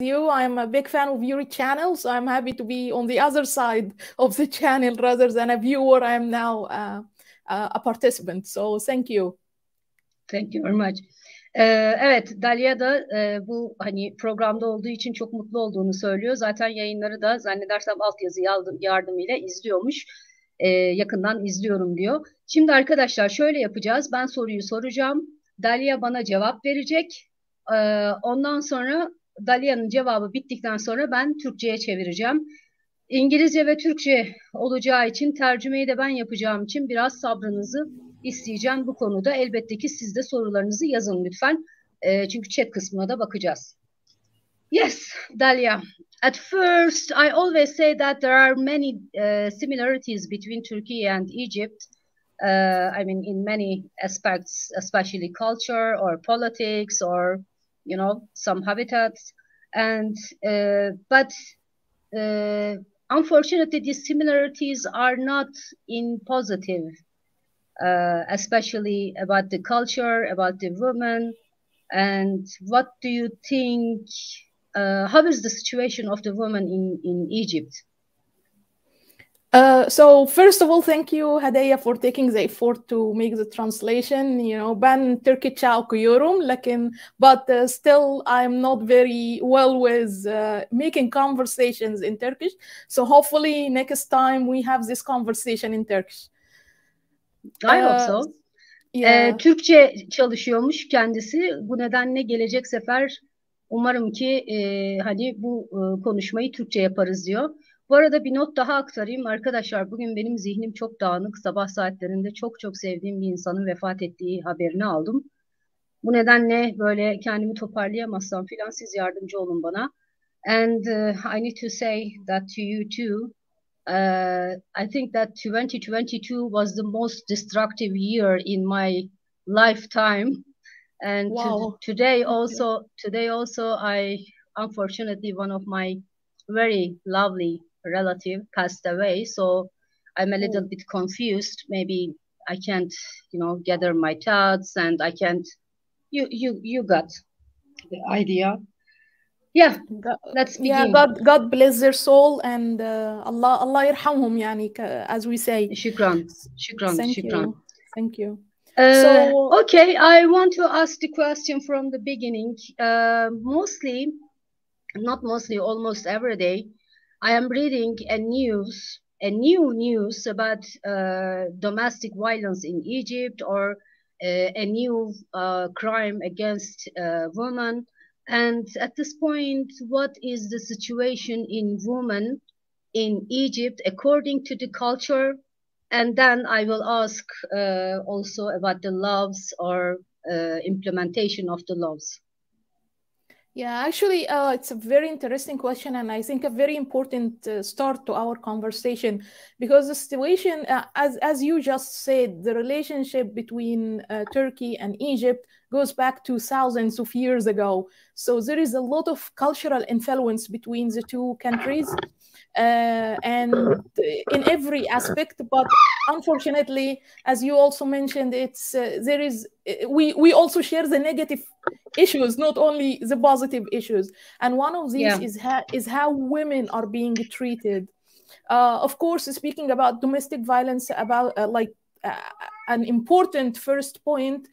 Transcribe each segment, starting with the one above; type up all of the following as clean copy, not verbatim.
you. I'm a big fan of your channel, so I'm happy to be on the other side of the channel rather than a viewer. I'm now a participant. So thank you. Thank you very much. Evet, Dalia da bu hani programda olduğu için çok mutlu olduğunu söylüyor. Zaten yayınları da zannedersem altyazı yardımıyla izliyormuş. Yakından izliyorum diyor. Şimdi arkadaşlar şöyle yapacağız. Ben soruyu soracağım. Dalia bana cevap verecek. Ondan sonra Dalia'nın cevabı bittikten sonra ben Türkçe'ye çevireceğim. İngilizce ve Türkçe olacağı için tercümeyi de ben yapacağım için biraz sabrınızı isteyeceğim bu konuda. Elbette ki siz de sorularınızı yazın lütfen. Çünkü chat kısmına da bakacağız. Yes, Dalia. At first, I always say that there are many similarities between Turkey and Egypt. I mean, in many aspects, especially culture or politics or, you know, some habitats. And but unfortunately, these similarities are not in positive, especially about the culture, about the women. And what do you think? How is the situation of the women in Egypt? So first of all, thank you, Hediye, for taking the effort to make the translation. You know, ben Türkçe okuyorum, but still I'm not very well with making conversations in Turkish. So hopefully next time we have this conversation in Turkish. I hope so. Yeah. Türkçe çalışıyormuş kendisi. Bu nedenle gelecek sefer umarım ki hani bu konuşmayı Türkçe yaparız diyor. Bu arada bir not daha aktarayım. Arkadaşlar bugün benim zihnim çok dağınık. Sabah saatlerinde çok sevdiğim bir insanın vefat ettiği haberini aldım. Bu nedenle böyle kendimi toparlayamazsam filan siz yardımcı olun bana. And I need to say that to you too. I think that 2022 was the most destructive year in my lifetime. And wow. Today also I unfortunately one of my very lovely relative passed away, so I'm a little bit confused. Maybe I can't, you know, gather my thoughts, and I can't. You got the idea. Yeah, let's begin. Yeah, God bless their soul, and Allah yarhamhum, yani, as we say. Shukran. Thank you. So okay, I want to ask the question from the beginning. Almost every day, I am reading a new news about domestic violence in Egypt, or a new crime against women. And at this point, what is the situation in women in Egypt according to the culture? And then I will ask also about the laws or implementation of the laws. Yeah, actually, it's a very interesting question, and I think a very important start to our conversation, because the situation, as you just said, the relationship between Turkey and Egypt goes back to thousands of years ago. So there is a lot of cultural influence between the two countries, and in every aspect. But unfortunately, as you also mentioned, we also share the negative issues, not only the positive issues. And one of these is how women are being treated. Of course, speaking about domestic violence, about an important first point,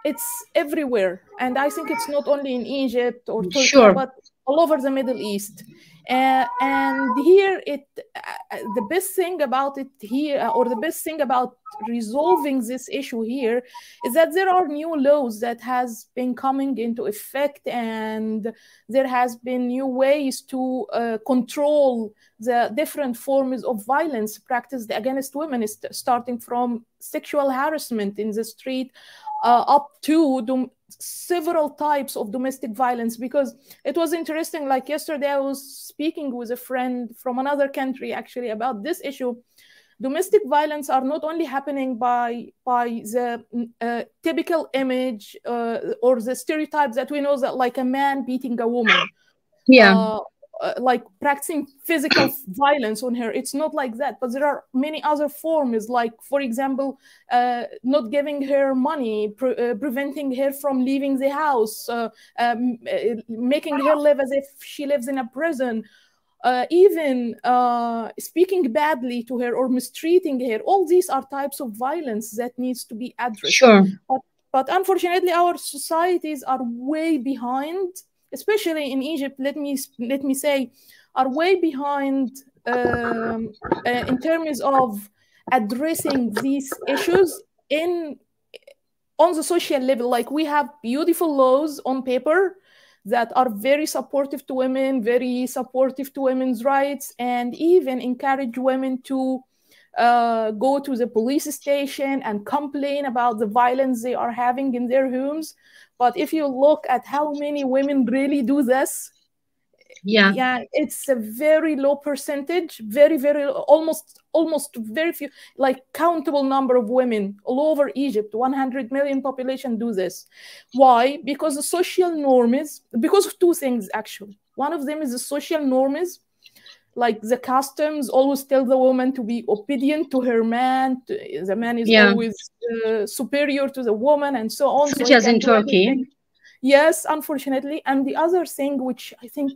it's everywhere. And I think it's not only in Egypt or Turkey, but all over the Middle East. And here, the best thing about it here, or the best thing about resolving this issue here, is that there are new laws that has been coming into effect, and there has been new ways to control the different forms of violence practiced against women, starting from sexual harassment in the street up to several types of domestic violence. Because it was interesting, like yesterday I was speaking with a friend from another country actually about this issue. Domestic violence are not only happening by the typical image or the stereotypes that we know, that like a man beating a woman. like practicing physical violence on her. It's not like that, but there are many other forms, like, for example, not giving her money, preventing her from leaving the house, making her live as if she lives in a prison, even speaking badly to her or mistreating her. All these are types of violence that needs to be addressed. Sure. But unfortunately, our societies are way behind, especially in Egypt. Let me say, are way behind in terms of addressing these issues on the social level. Like, we have beautiful laws on paper that are very supportive to women, very supportive to women's rights, and even encourage women to go to the police station and complain about the violence they are having in their homes. But if you look at how many women really do this, yeah, it's a very low percentage, very, very, almost very few, like countable number of women all over Egypt, 100 million population, do this. Why? Because the social norms, because of two things, actually. One of them is the social norms, like the customs always tell the woman to be obedient to her man. The man is always superior to the woman, and so on. Such as in Turkey. Yes, unfortunately. And the other thing, which I think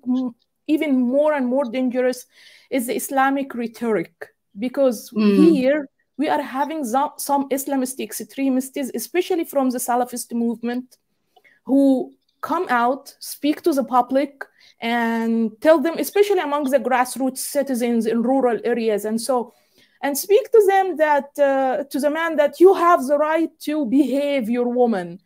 even more and more dangerous, is the Islamic rhetoric. Because here we are having some Islamist extremists, especially from the Salafist movement, who come out, speak to the public, and tell them, especially among the grassroots citizens in rural areas, and speak to them that to the man, that you have the right to behave your woman,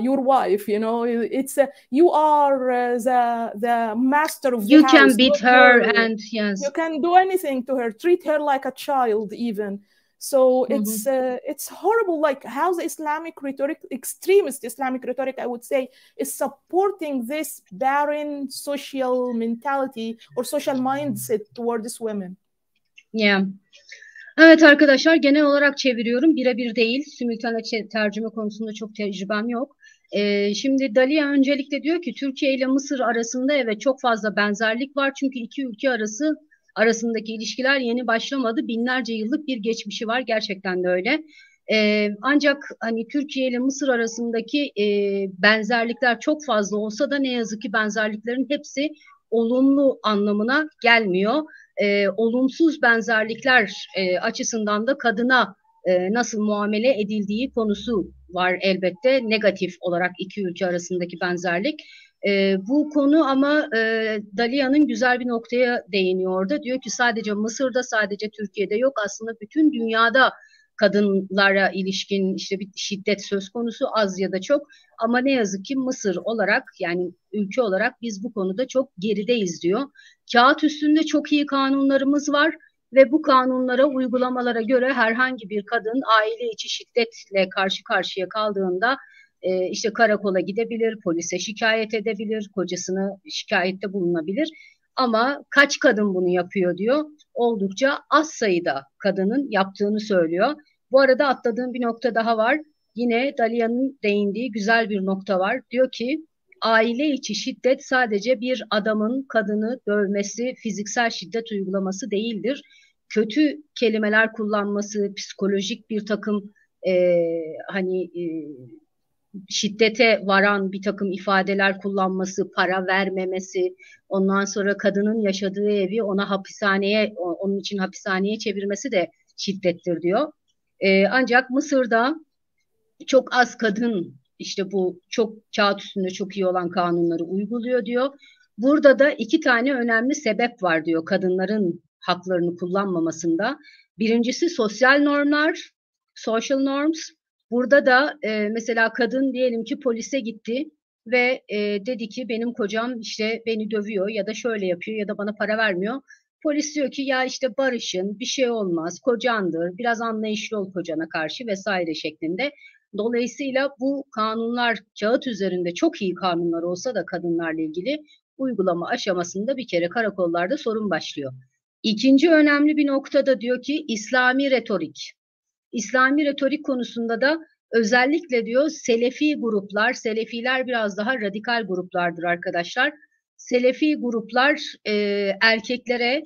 your wife. You know, it's you are the master of the house. You can beat her, and yes, you can do anything to her, treat her like a child even. So it's horrible, like how the Islamic rhetoric, extremist Islamic rhetoric, I would say, is supporting this barren social mentality or social mindset towards women. Yeah. Evet arkadaşlar, genel olarak çeviriyorum. Birebir değil. Simultane tercüme konusunda çok tecrübem yok. Şimdi Dalia öncelikle diyor ki Türkiye ile Mısır arasında evet çok fazla benzerlik var. Çünkü iki ülke arasındaki ilişkiler yeni başlamadı. Binlerce yıllık bir geçmişi var. Gerçekten de öyle. Ancak hani Türkiye ile Mısır arasındaki benzerlikler çok fazla olsa da ne yazık ki benzerliklerin hepsi olumlu anlamına gelmiyor. Olumsuz benzerlikler açısından da kadına nasıl muamele edildiği konusu var elbette. Negatif olarak iki ülke arasındaki benzerlik. Bu konu ama Dalia'nın güzel bir noktaya değiniyor orada. Diyor ki sadece Mısır'da, sadece Türkiye'de yok. Aslında bütün dünyada kadınlara ilişkin işte bir şiddet söz konusu, az ya da çok. Ama ne yazık ki Mısır olarak, yani ülke olarak biz bu konuda çok gerideyiz diyor. Kağıt üstünde çok iyi kanunlarımız var ve bu kanunlara, uygulamalara göre herhangi bir kadın aile içi şiddetle karşı karşıya kaldığında işte karakola gidebilir, polise şikayet edebilir, kocasına şikayette bulunabilir. Ama kaç kadın bunu yapıyor diyor. Oldukça az sayıda kadının yaptığını söylüyor. Bu arada atladığım bir nokta daha var. Yine Dalia'nın değindiği güzel bir nokta var. Diyor ki aile içi şiddet sadece bir adamın kadını dövmesi, fiziksel şiddet uygulaması değildir. Kötü kelimeler kullanması, psikolojik bir takım şiddete varan bir takım ifadeler kullanması, para vermemesi, ondan sonra kadının yaşadığı evi onun için hapishaneye çevirmesi de şiddettir diyor. Ancak Mısır'da çok az kadın işte bu çok kağıt üstünde çok iyi olan kanunları uyguluyor diyor. Burada da iki tane önemli sebep var diyor kadınların haklarını kullanmamasında. Birincisi sosyal normlar, social norms. Burada da mesela kadın diyelim ki polise gitti ve dedi ki benim kocam işte beni dövüyor ya da şöyle yapıyor ya da bana para vermiyor. Polis diyor ki ya işte barışın, bir şey olmaz, kocandır, biraz anlayışlı ol kocana karşı vesaire şeklinde. Dolayısıyla bu kanunlar kağıt üzerinde çok iyi kanunlar olsa da kadınlarla ilgili uygulama aşamasında bir kere karakollarda sorun başlıyor. İkinci önemli bir noktada diyor ki İslami retorik. İslami retorik konusunda da özellikle diyor Selefi gruplar, Selefiler biraz daha radikal gruplardır arkadaşlar. Selefi gruplar erkeklere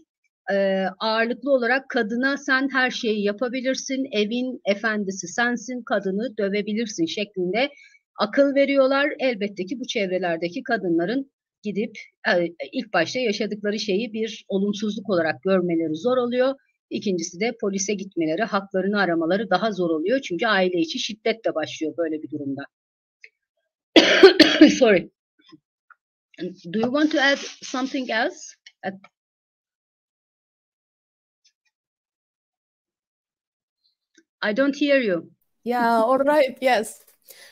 ağırlıklı olarak kadına sen her şeyi yapabilirsin, evin efendisi sensin, kadını dövebilirsin şeklinde akıl veriyorlar. Elbette ki bu çevrelerdeki kadınların gidip ilk başta yaşadıkları şeyi bir olumsuzluk olarak görmeleri zor oluyor. İkincisi de polise gitmeleri, haklarını aramaları daha zor oluyor. Çünkü aile içi şiddet de başlıyor böyle bir durumda. Sorry. Do you want to add something else? I don't hear you. Yeah, all right, yes.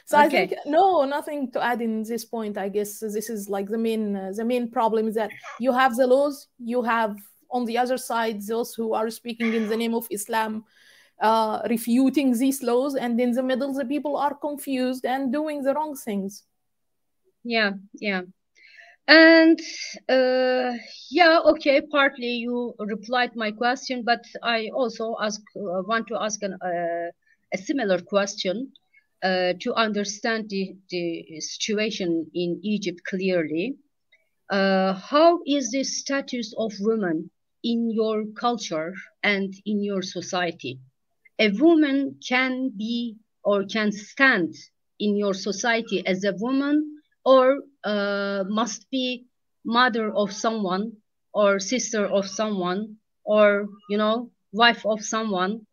So Okay. I think nothing to add in this point. I guess this is like the main problem is that you have the laws, you have on the other side those who are speaking in the name of Islam, refuting these laws, and in the middle the people are confused and doing the wrong things. Yeah. And okay, partly you replied my question, but I also want to ask a similar question to understand the situation in Egypt clearly. How is the status of women in your culture and in your society? A woman can be or can stand in your society as a woman, or must be mother of someone, or sister of someone, or wife of someone,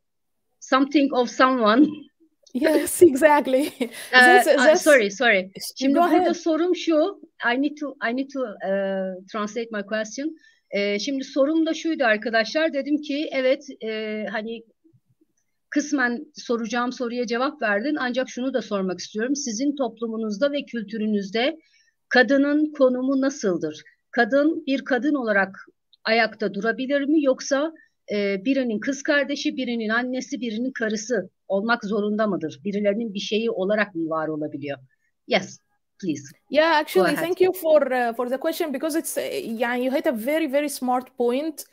something of someone. Yes, exactly. Sorry. Şimdi burada sorum şu. I need to translate my question. Şimdi sorum da şuydu arkadaşlar. Dedim ki evet, hani kısmen soracağım soruya cevap verdin. Ancak şunu da sormak istiyorum. Sizin toplumunuzda ve kültürünüzde kadının konumu nasıldır? Kadın bir kadın olarak ayakta durabilir mi? Yoksa birinin kız kardeşi, birinin annesi, birinin karısı olmak zorunda mıdır? Birilerinin bir şeyi olarak mı var olabiliyor? Yes, please. Yeah, actually, thank you for the question, because it's you hit a very, very smart point,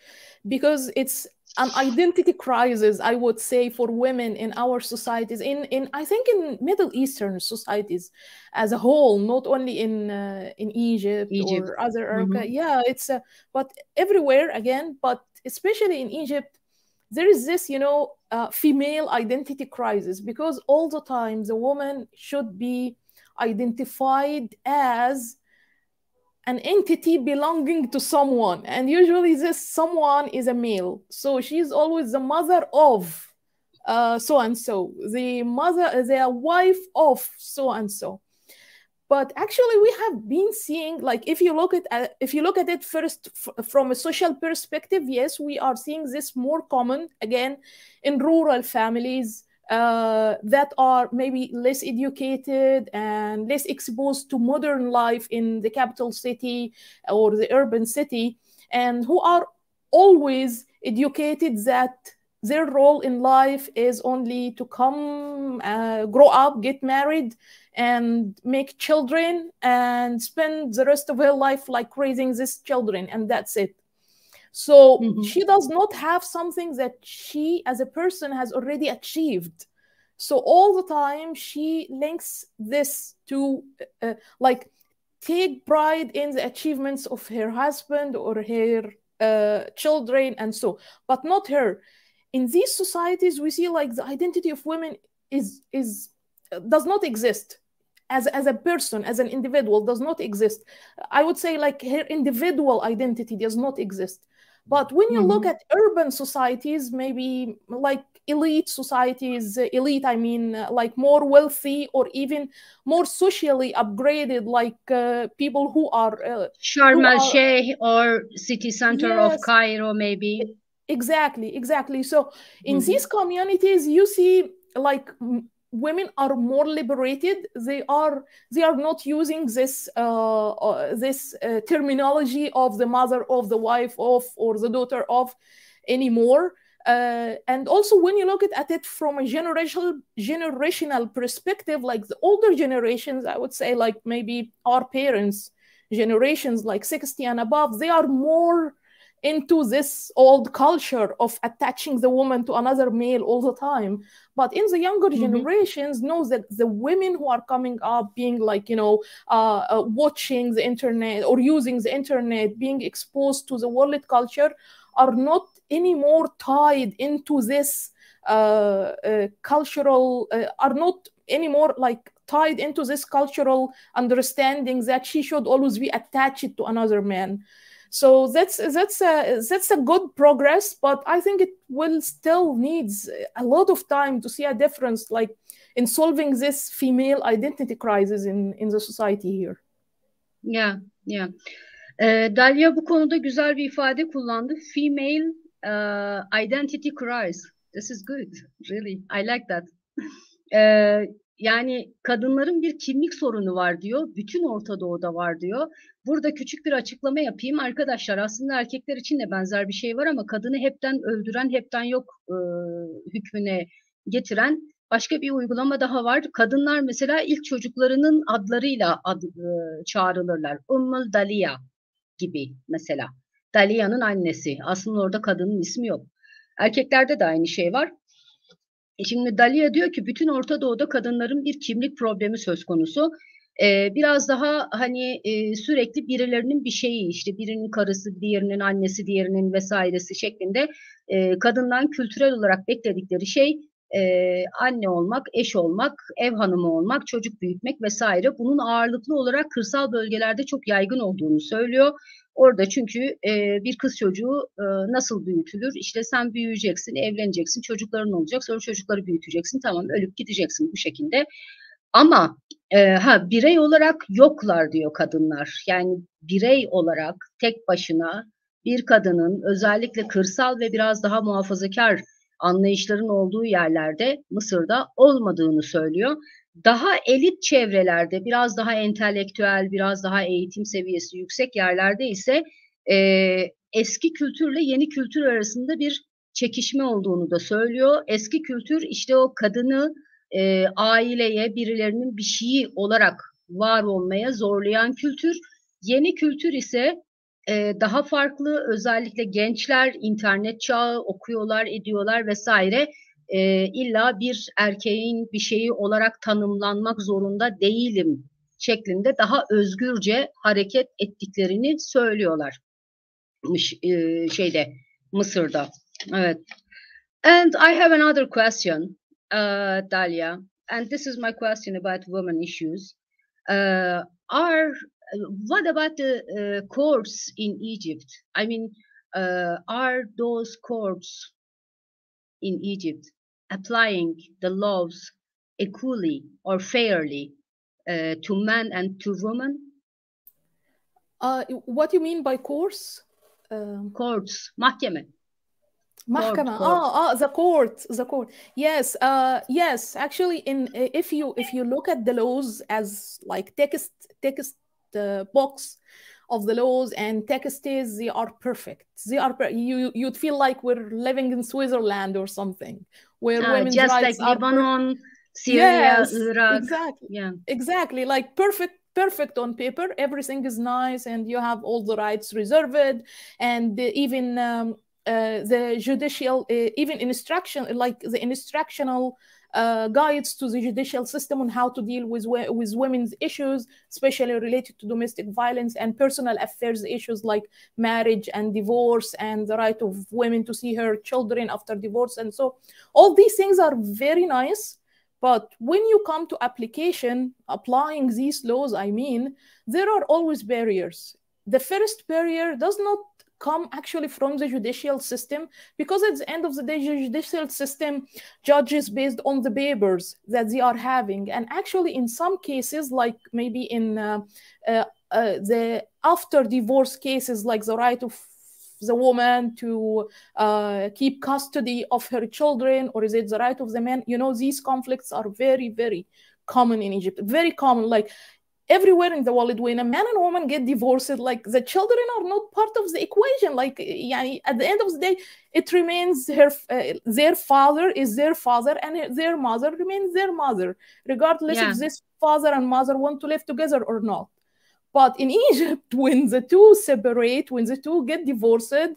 because it's an identity crisis, I would say, for women in our societies, I think in Middle Eastern societies as a whole, not only in Egypt or other Africa. Yeah, it's but everywhere again, but especially in Egypt, there is this female identity crisis, because all the time the woman should be identified as an entity belonging to someone, and usually this someone is a male, so she's always the mother of so and so, the wife of so and so. But actually we have been seeing, like, if you look at it first from a social perspective, yes, we are seeing this more common again in rural families that are maybe less educated and less exposed to modern life in the capital city or the urban city, and who are always educated that their role in life is only to come, grow up, get married, and make children, and spend the rest of her life like raising these children, and that's it. So she does not have something that she as a person has already achieved. So all the time she links this to like take pride in the achievements of her husband or her children, and so, but not her. In these societies we see like the identity of women does not exist as a person, as an individual, does not exist. I would say like her individual identity does not exist. But when you look at urban societies, maybe like elite societies, I mean like more wealthy or even more socially upgraded, like people who are Sharm el-Sheikh or city center of Cairo, maybe. Exactly. So in these communities, you see like women are more liberated. They are not using this terminology of the mother of, the wife of, or the daughter of anymore. And also when you look at it from a generational perspective, like the older generations, I would say like maybe our parents' generations, like 60 and above, they are more into this old culture of attaching the woman to another male all the time. But in the younger generations, know that the women who are coming up being like, watching the internet or using the internet, being exposed to the world culture, are not anymore tied into this cultural, are not anymore like tied into this cultural understanding that she should always be attached to another man. So that's a good progress, but I think it will still needs a lot of time to see a difference, like in solving this female identity crisis in the society here. Yeah, yeah. Dalia bu konuda güzel bir ifade kullandı. Female identity crisis. This is good, really. I like that. Yani kadınların bir kimlik sorunu var diyor. Bütün Orta Doğu'da var diyor. Burada küçük bir açıklama yapayım. Arkadaşlar aslında erkekler için de benzer bir şey var ama kadını hepten öldüren, hepten yok hükmüne getiren başka bir uygulama daha var. Kadınlar mesela ilk çocuklarının adlarıyla çağrılırlar. Dalia gibi mesela. Dalia'nın annesi. Aslında orada kadının ismi yok. Erkeklerde de aynı şey var. Şimdi Dalia diyor ki bütün Orta Doğu'da kadınların bir kimlik problemi söz konusu. Biraz daha hani sürekli birilerinin bir şeyi, işte birinin karısı, diğerinin annesi, diğerinin vesairesi şeklinde kadından kültürel olarak bekledikleri şey anne olmak, eş olmak, ev hanımı olmak, çocuk büyütmek vesaire. Bunun ağırlıklı olarak kırsal bölgelerde çok yaygın olduğunu söylüyor. Orada çünkü bir kız çocuğu nasıl büyütülür? İşte sen büyüyeceksin, evleneceksin, çocukların olacak, sonra çocukları büyüteceksin, tamam ölüp gideceksin bu şekilde. Ama birey olarak yoklar diyor kadınlar. Yani birey olarak tek başına bir kadının özellikle kırsal ve biraz daha muhafazakar anlayışların olduğu yerlerde Mısır'da olmadığını söylüyor. Daha elit çevrelerde, biraz daha entelektüel, biraz daha eğitim seviyesi yüksek yerlerde ise eski kültürle yeni kültür arasında bir çekişme olduğunu da söylüyor. Eski kültür işte o kadını aileye, birilerinin bir şeyi olarak var olmaya zorlayan kültür. Yeni kültür ise daha farklı, özellikle gençler internet çağı okuyorlar, ediyorlar vesaire. İlla bir erkeğin bir şeyi olarak tanımlanmak zorunda değilim şeklinde daha özgürce hareket ettiklerini söylüyorlar. Mısır'da. Evet. And I have another question, Dalia, and this is my question about women issues. What about the courts in Egypt? I mean, are those courts in Egypt applying the laws equally or fairly to men and to women? What do you mean by courts? Courts, mahkeme. Mahkama. The court. Yes, yes. Actually, if you look at the laws as like text box of the laws and texts, they are perfect. You'd feel like we're living in Switzerland or something, where women's just rights like are Lebanon, Syria, yes, Iraq. exactly. Yeah, exactly. Like perfect on paper. Everything is nice, and you have all the rights reserved, and even the judicial, even instruction, like the instructional guides to the judicial system on how to deal with women's issues, especially related to domestic violence and personal affairs issues like marriage and divorce and the right of women to see her children after divorce. And so all these things are very nice. But when you come to application, applying these laws, I mean, there are always barriers. The first barrier does not come actually from the judicial system, because at the end of the day, the judicial system judges based on the papers that they are having. And actually, in some cases, like maybe in the after divorce cases, like the right of the woman to keep custody of her children, or is it the right of the man? You know, these conflicts are very, very common in Egypt. Very common, like everywhere in the world. When a man and a woman get divorced, like the children are not part of the equation. Like, at the end of the day, it remains their father is their father, and their mother remains their mother, regardless if this father and mother want to live together or not. But in Egypt, when the two separate, when the two get divorced,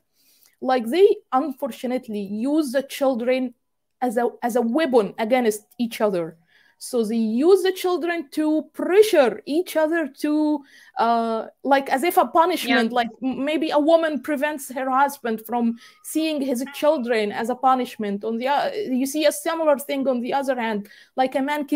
like they unfortunately use the children as a weapon against each other. So they use the children to pressure each other to, like as if a punishment, like maybe a woman prevents her husband from seeing his children as a punishment. You see a similar thing on the other hand, like a man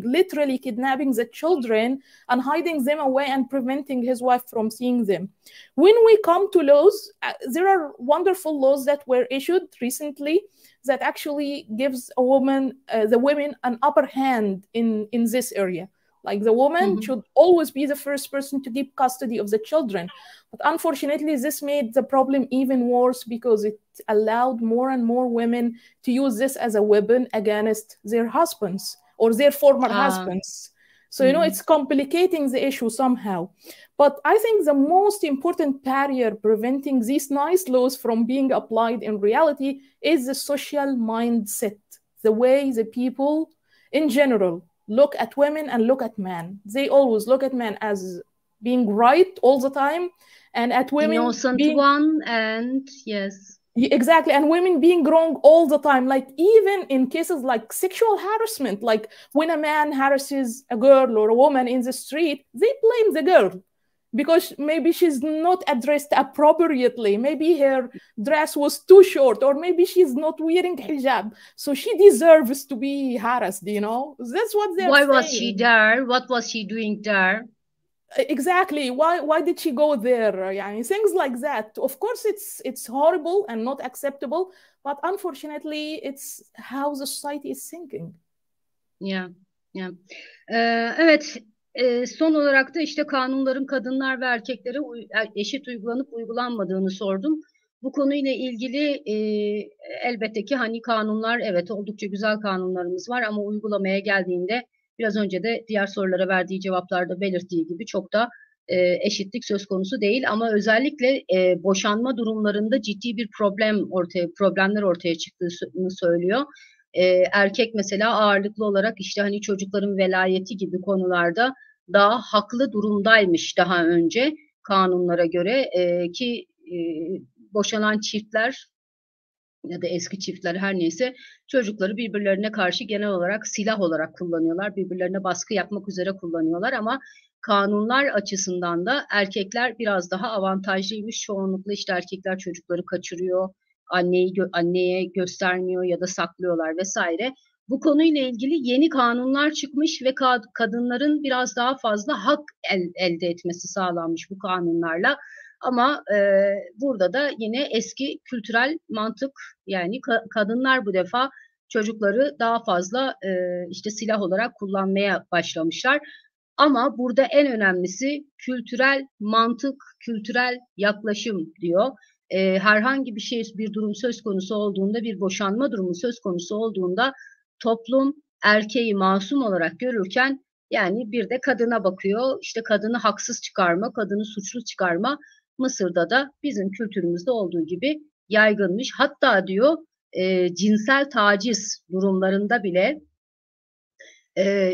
literally kidnapping the children and hiding them away and preventing his wife from seeing them. When we come to laws, there are wonderful laws that were issued recently that actually gives the women an upper hand in this area. Like the woman should always be the first person to keep custody of the children. But unfortunately, this made the problem even worse because it allowed more and more women to use this as a weapon against their husbands or their former husbands. So, it's complicating the issue somehow. But I think the most important barrier preventing these nice laws from being applied in reality is the social mindset, the way the people in general look at women and look at men. They always look at men as being right all the time, and at women innocent being one, and yes. Exactly, and women being wrong all the time. Like even in cases like sexual harassment, like when a man harasses a girl or a woman in the street, they blame the girl because maybe she's not addressed appropriately. Maybe her dress was too short, or maybe she's not wearing hijab. So she deserves to be harassed, That's what they're saying. Why was she there? What was she doing there? Exactly. Why did she go there? Things like that. Of course, it's horrible and not acceptable, but unfortunately, it's how the society is thinking. Yeah. Evet. Son olarak da işte kanunların kadınlar ve erkeklere eşit uygulanıp uygulanmadığını sordum. Bu konuyla ilgili elbette ki hani kanunlar, evet, oldukça güzel kanunlarımız var ama uygulamaya geldiğinde biraz önce de diğer sorulara verdiği cevaplarda belirttiği gibi çok da eşitlik söz konusu değil. Ama özellikle boşanma durumlarında ciddi bir problemler ortaya çıktığını söylüyor. Erkek mesela ağırlıklı olarak işte hani çocukların velayeti gibi konularda daha haklı durumdaymış daha önce kanunlara göre ki boşanan çiftler ya da eski çiftler her neyse çocukları birbirlerine karşı genel olarak silah olarak kullanıyorlar. Birbirlerine baskı yapmak üzere kullanıyorlar ama kanunlar açısından da erkekler biraz daha avantajlıymış. Çoğunlukla işte erkekler çocukları kaçırıyor, anneye göstermiyor ya da saklıyorlar vesaire. Bu konuyla ilgili yeni kanunlar çıkmış ve kadınların biraz daha fazla hak elde etmesi sağlanmış bu kanunlarla. Ama burada da yine eski kültürel mantık, yani kadınlar bu defa çocukları daha fazla işte silah olarak kullanmaya başlamışlar. Ama burada en önemlisi kültürel mantık, kültürel yaklaşım diyor. Herhangi bir durum söz konusu olduğunda, bir boşanma durumu söz konusu olduğunda toplum erkeği masum olarak görürken yani bir de kadına bakıyor. İşte kadını haksız çıkarma, kadını suçlu çıkarma Mısır'da da bizim kültürümüzde olduğu gibi yaygınmış. Hatta diyor cinsel taciz durumlarında bile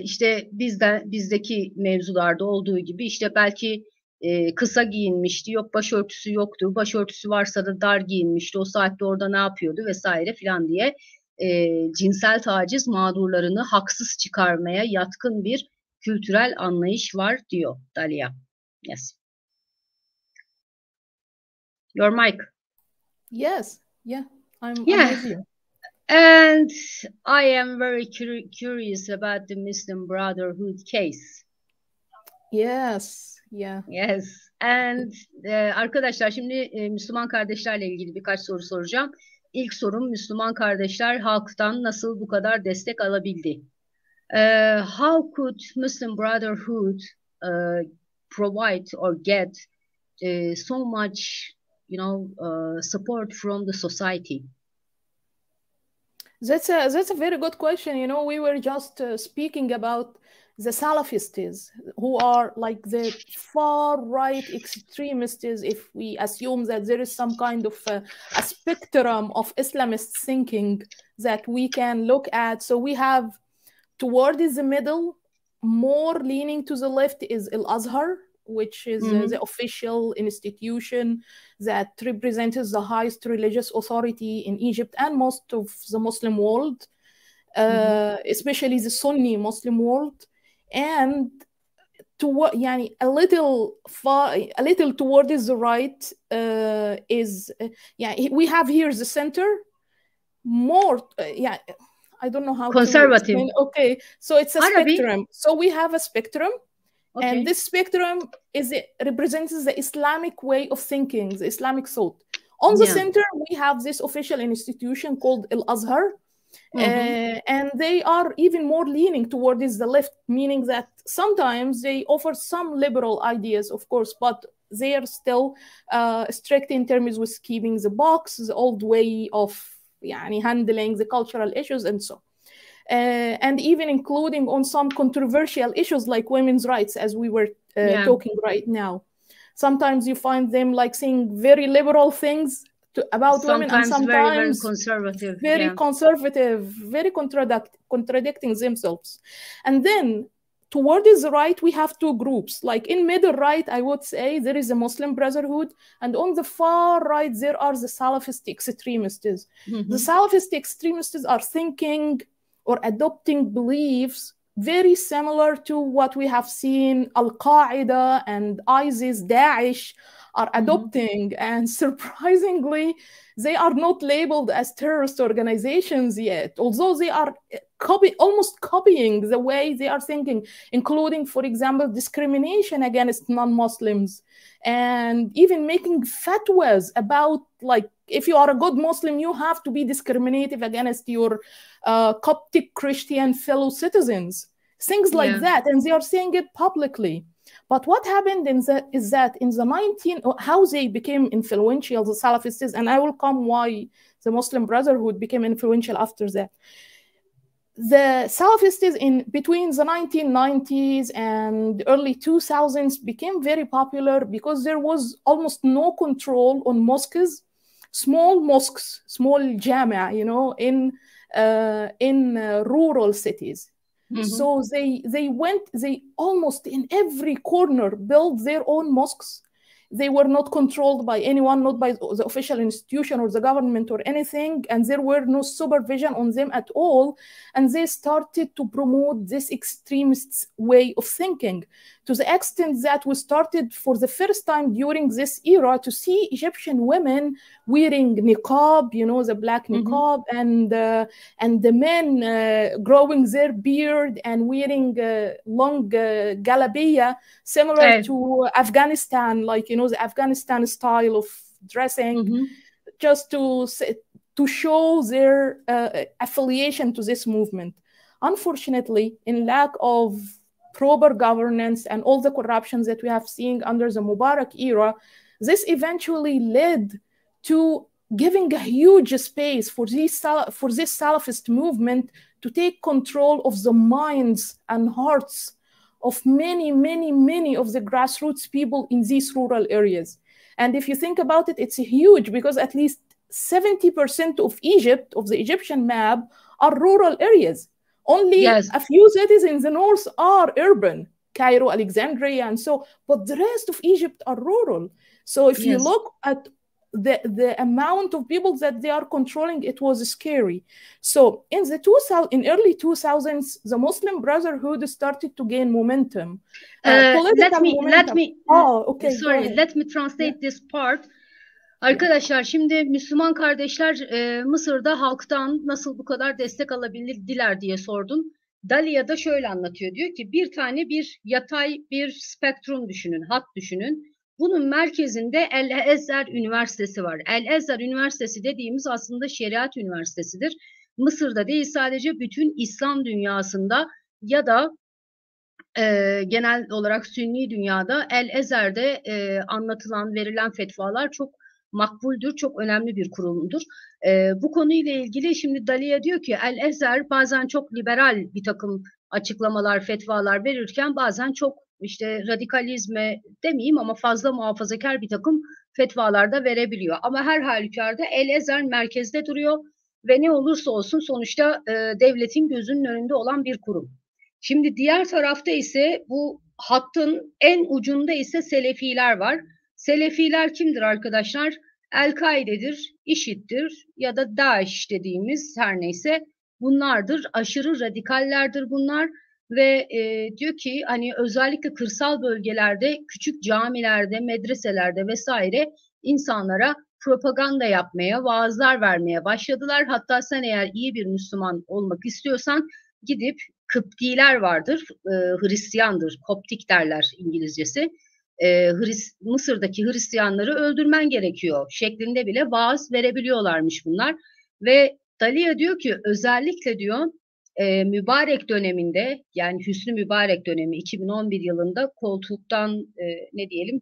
işte bizdeki mevzularda olduğu gibi işte belki kısa giyinmişti, yok başörtüsü yoktu, başörtüsü varsa da dar giyinmişti, o saatte orada ne yapıyordu vesaire filan diye cinsel taciz mağdurlarını haksız çıkarmaya yatkın bir kültürel anlayış var diyor Dalia. Yes. Your mic. Yes, yeah, I'm with you. And I am very curious about the Muslim Brotherhood case. Yes, yeah. Yes. And arkadaşlar şimdi Müslüman kardeşlerle ilgili birkaç soru soracağım. İlk sorum, Müslüman kardeşler halktan nasıl bu kadar destek alabildi? How could Muslim Brotherhood provide or get so much, support from the society? That's a very good question. We were just speaking about the Salafists, who are like the far-right extremists, if we assume that there is some kind of a spectrum of Islamist thinking that we can look at. So we have towards the middle, more leaning to the left is Al-Azhar, which is the official institution that represents the highest religious authority in Egypt and most of the Muslim world, especially the Sunni Muslim world, and a little towards the right is we have here the center more I don't know how conservative to explain. Okay, so it's a spectrum. So we have a spectrum, and this spectrum represents the Islamic way of thinking, the Islamic thought. On the center, we have this official institution called Al-Azhar, and they are even more leaning towards the left, meaning that sometimes they offer some liberal ideas, of course, but they are still strict in terms with keeping the box, the old way of handling the cultural issues and so. And even including on some controversial issues like women's rights, as we were talking right now. Sometimes you find them like saying very liberal things about women, and sometimes very conservative, very contradicting themselves. And then towards the right, we have two groups. Like in middle right, I would say there is a Muslim Brotherhood, and on the far right, there are the Salafist extremists. The Salafist extremists are thinking or adopting beliefs very similar to what we have seen Al-Qaeda and ISIS, Daesh are adopting, and surprisingly, they are not labeled as terrorist organizations yet, although they are almost copying the way they are thinking, including, for example, discrimination against non-Muslims, and even making fatwas about, like, if you are a good Muslim, you have to be discriminative against your Coptic Christian fellow citizens, things like that, and they are saying it publicly. But what happened is that in the how they became influential, the Salafists, and I will come why the Muslim Brotherhood became influential after that. The Salafists in between the 1990s and early 2000s became very popular because there was almost no control on mosques, small jamia, in rural cities. So they almost in every corner built their own mosques. They were not controlled by anyone, not by the official institution or the government or anything, and there were no supervision on them at all. And they started to promote this extremist way of thinking, to the extent that we started for the first time during this era to see Egyptian women wearing niqab, the black niqab, and the men growing their beard and wearing long galabiya, similar to Afghanistan, like, the Afghanistan style of dressing, just to show their affiliation to this movement. Unfortunately, in lack of proper governance and all the corruptions that we have seen under the Mubarak era, this eventually led to giving a huge space for this Salafist movement to take control of the minds and hearts of many of the grassroots people in these rural areas. And if you think about it, it's huge, because at least 70% of Egypt, of the Egyptian map, are rural areas. Only a few cities in the north are urban, Cairo, Alexandria, and so, but the rest of Egypt are rural. So if you look at the amount of people that they are controlling, it was scary. So in early 2000s, the Muslim Brotherhood started to gain momentum. Let me translate this part. Arkadaşlar, şimdi Müslüman kardeşler Mısır'da halktan nasıl bu kadar destek alabildiler diye sordum. Dalia da şöyle anlatıyor. Diyor ki bir yatay bir spektrum düşünün, hat düşünün. Bunun merkezinde El-Ezher Üniversitesi var. El-Ezher Üniversitesi dediğimiz aslında şeriat üniversitesidir. Mısır'da değil, sadece bütün İslam dünyasında ya da genel olarak Sünni dünyada El-Ezher'de anlatılan, verilen fetvalar çok makbuldür, çok önemli bir kurumdur. Bu konuyla ilgili şimdi Dalia diyor ki El-Ezher bazen çok liberal bir takım açıklamalar, fetvalar verirken bazen çok radikalizme demeyeyim ama fazla muhafazakar bir takım fetvalar da verebiliyor. Ama her halükarda El-Ezher merkezde duruyor ve ne olursa olsun sonuçta devletin gözünün önünde olan bir kurum. Şimdi diğer tarafta ise bu hattın en ucunda ise Selefiler var. Selefiler kimdir arkadaşlar? El-Kaide'dir, IŞİD'dir ya da Daesh dediğimiz her neyse bunlardır. Aşırı radikallerdir bunlar ve diyor ki hani özellikle kırsal bölgelerde, küçük camilerde, medreselerde vesaire insanlara propaganda yapmaya, vaazlar vermeye başladılar. Hatta sen eğer iyi bir Müslüman olmak istiyorsan gidip Kıptiler vardır, Hristiyandır, Koptik derler İngilizcesi. Mısır'daki Hristiyanları öldürmen gerekiyor şeklinde bile vaaz verebiliyorlarmış bunlar. Ve Dalia diyor ki özellikle diyor mübarek döneminde yani Hüsnü Mübarek dönemi 2011 yılında koltuktan ne diyelim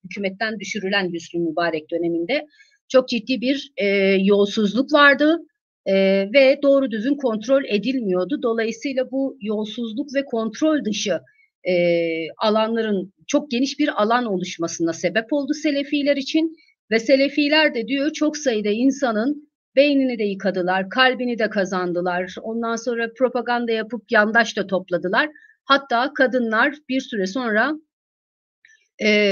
hükümetten düşürülen Hüsnü Mübarek döneminde çok ciddi bir yolsuzluk vardı. Ve doğru düzgün kontrol edilmiyordu. Dolayısıyla bu yolsuzluk ve kontrol dışı alanların çok geniş bir alan oluşmasına sebep oldu Selefiler için ve Selefiler de diyor çok sayıda insanın beynini de yıkadılar, kalbini de kazandılar. Ondan sonra propaganda yapıp yandaş da topladılar. Hatta kadınlar bir süre sonra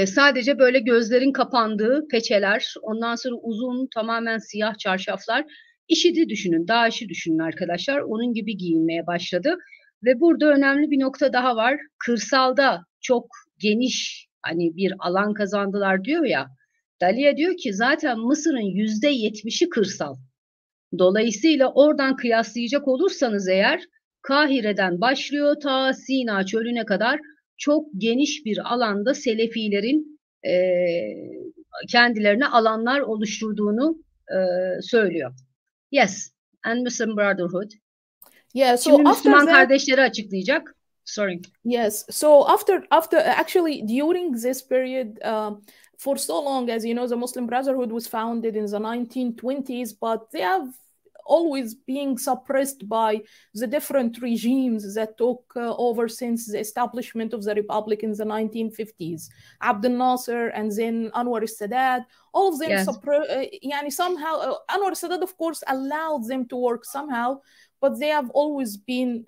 sadece böyle gözlerin kapandığı peçeler, ondan sonra uzun tamamen siyah çarşaflar. IŞİD'i düşünün, DAEŞ'i düşünün arkadaşlar. Onun gibi giyinmeye başladı. Ve burada önemli bir nokta daha var. Kırsalda çok geniş hani bir alan kazandılar diyor ya. Dalia diyor ki zaten Mısır'ın %70'i kırsal. Dolayısıyla oradan kıyaslayacak olursanız eğer Kahire'den başlıyor ta Sina çölüne kadar çok geniş bir alanda Selefilerin kendilerine alanlar oluşturduğunu söylüyor. Yes, and Muslim Brotherhood. Yeah, so Şimdi after Müslüman that, kardeşleri açıklayacak. Sorry. yes, so after actually during this period, for so long, as you know, the Muslim Brotherhood was founded in the 1920s, but they have always being suppressed by the different regimes that took over since the establishment of the republic in the 1950s. Abdel Nasser and then Anwar Sadat, all of them Yes. somehow Anwar Sadat, of course, allowed them to work somehow, but they have always been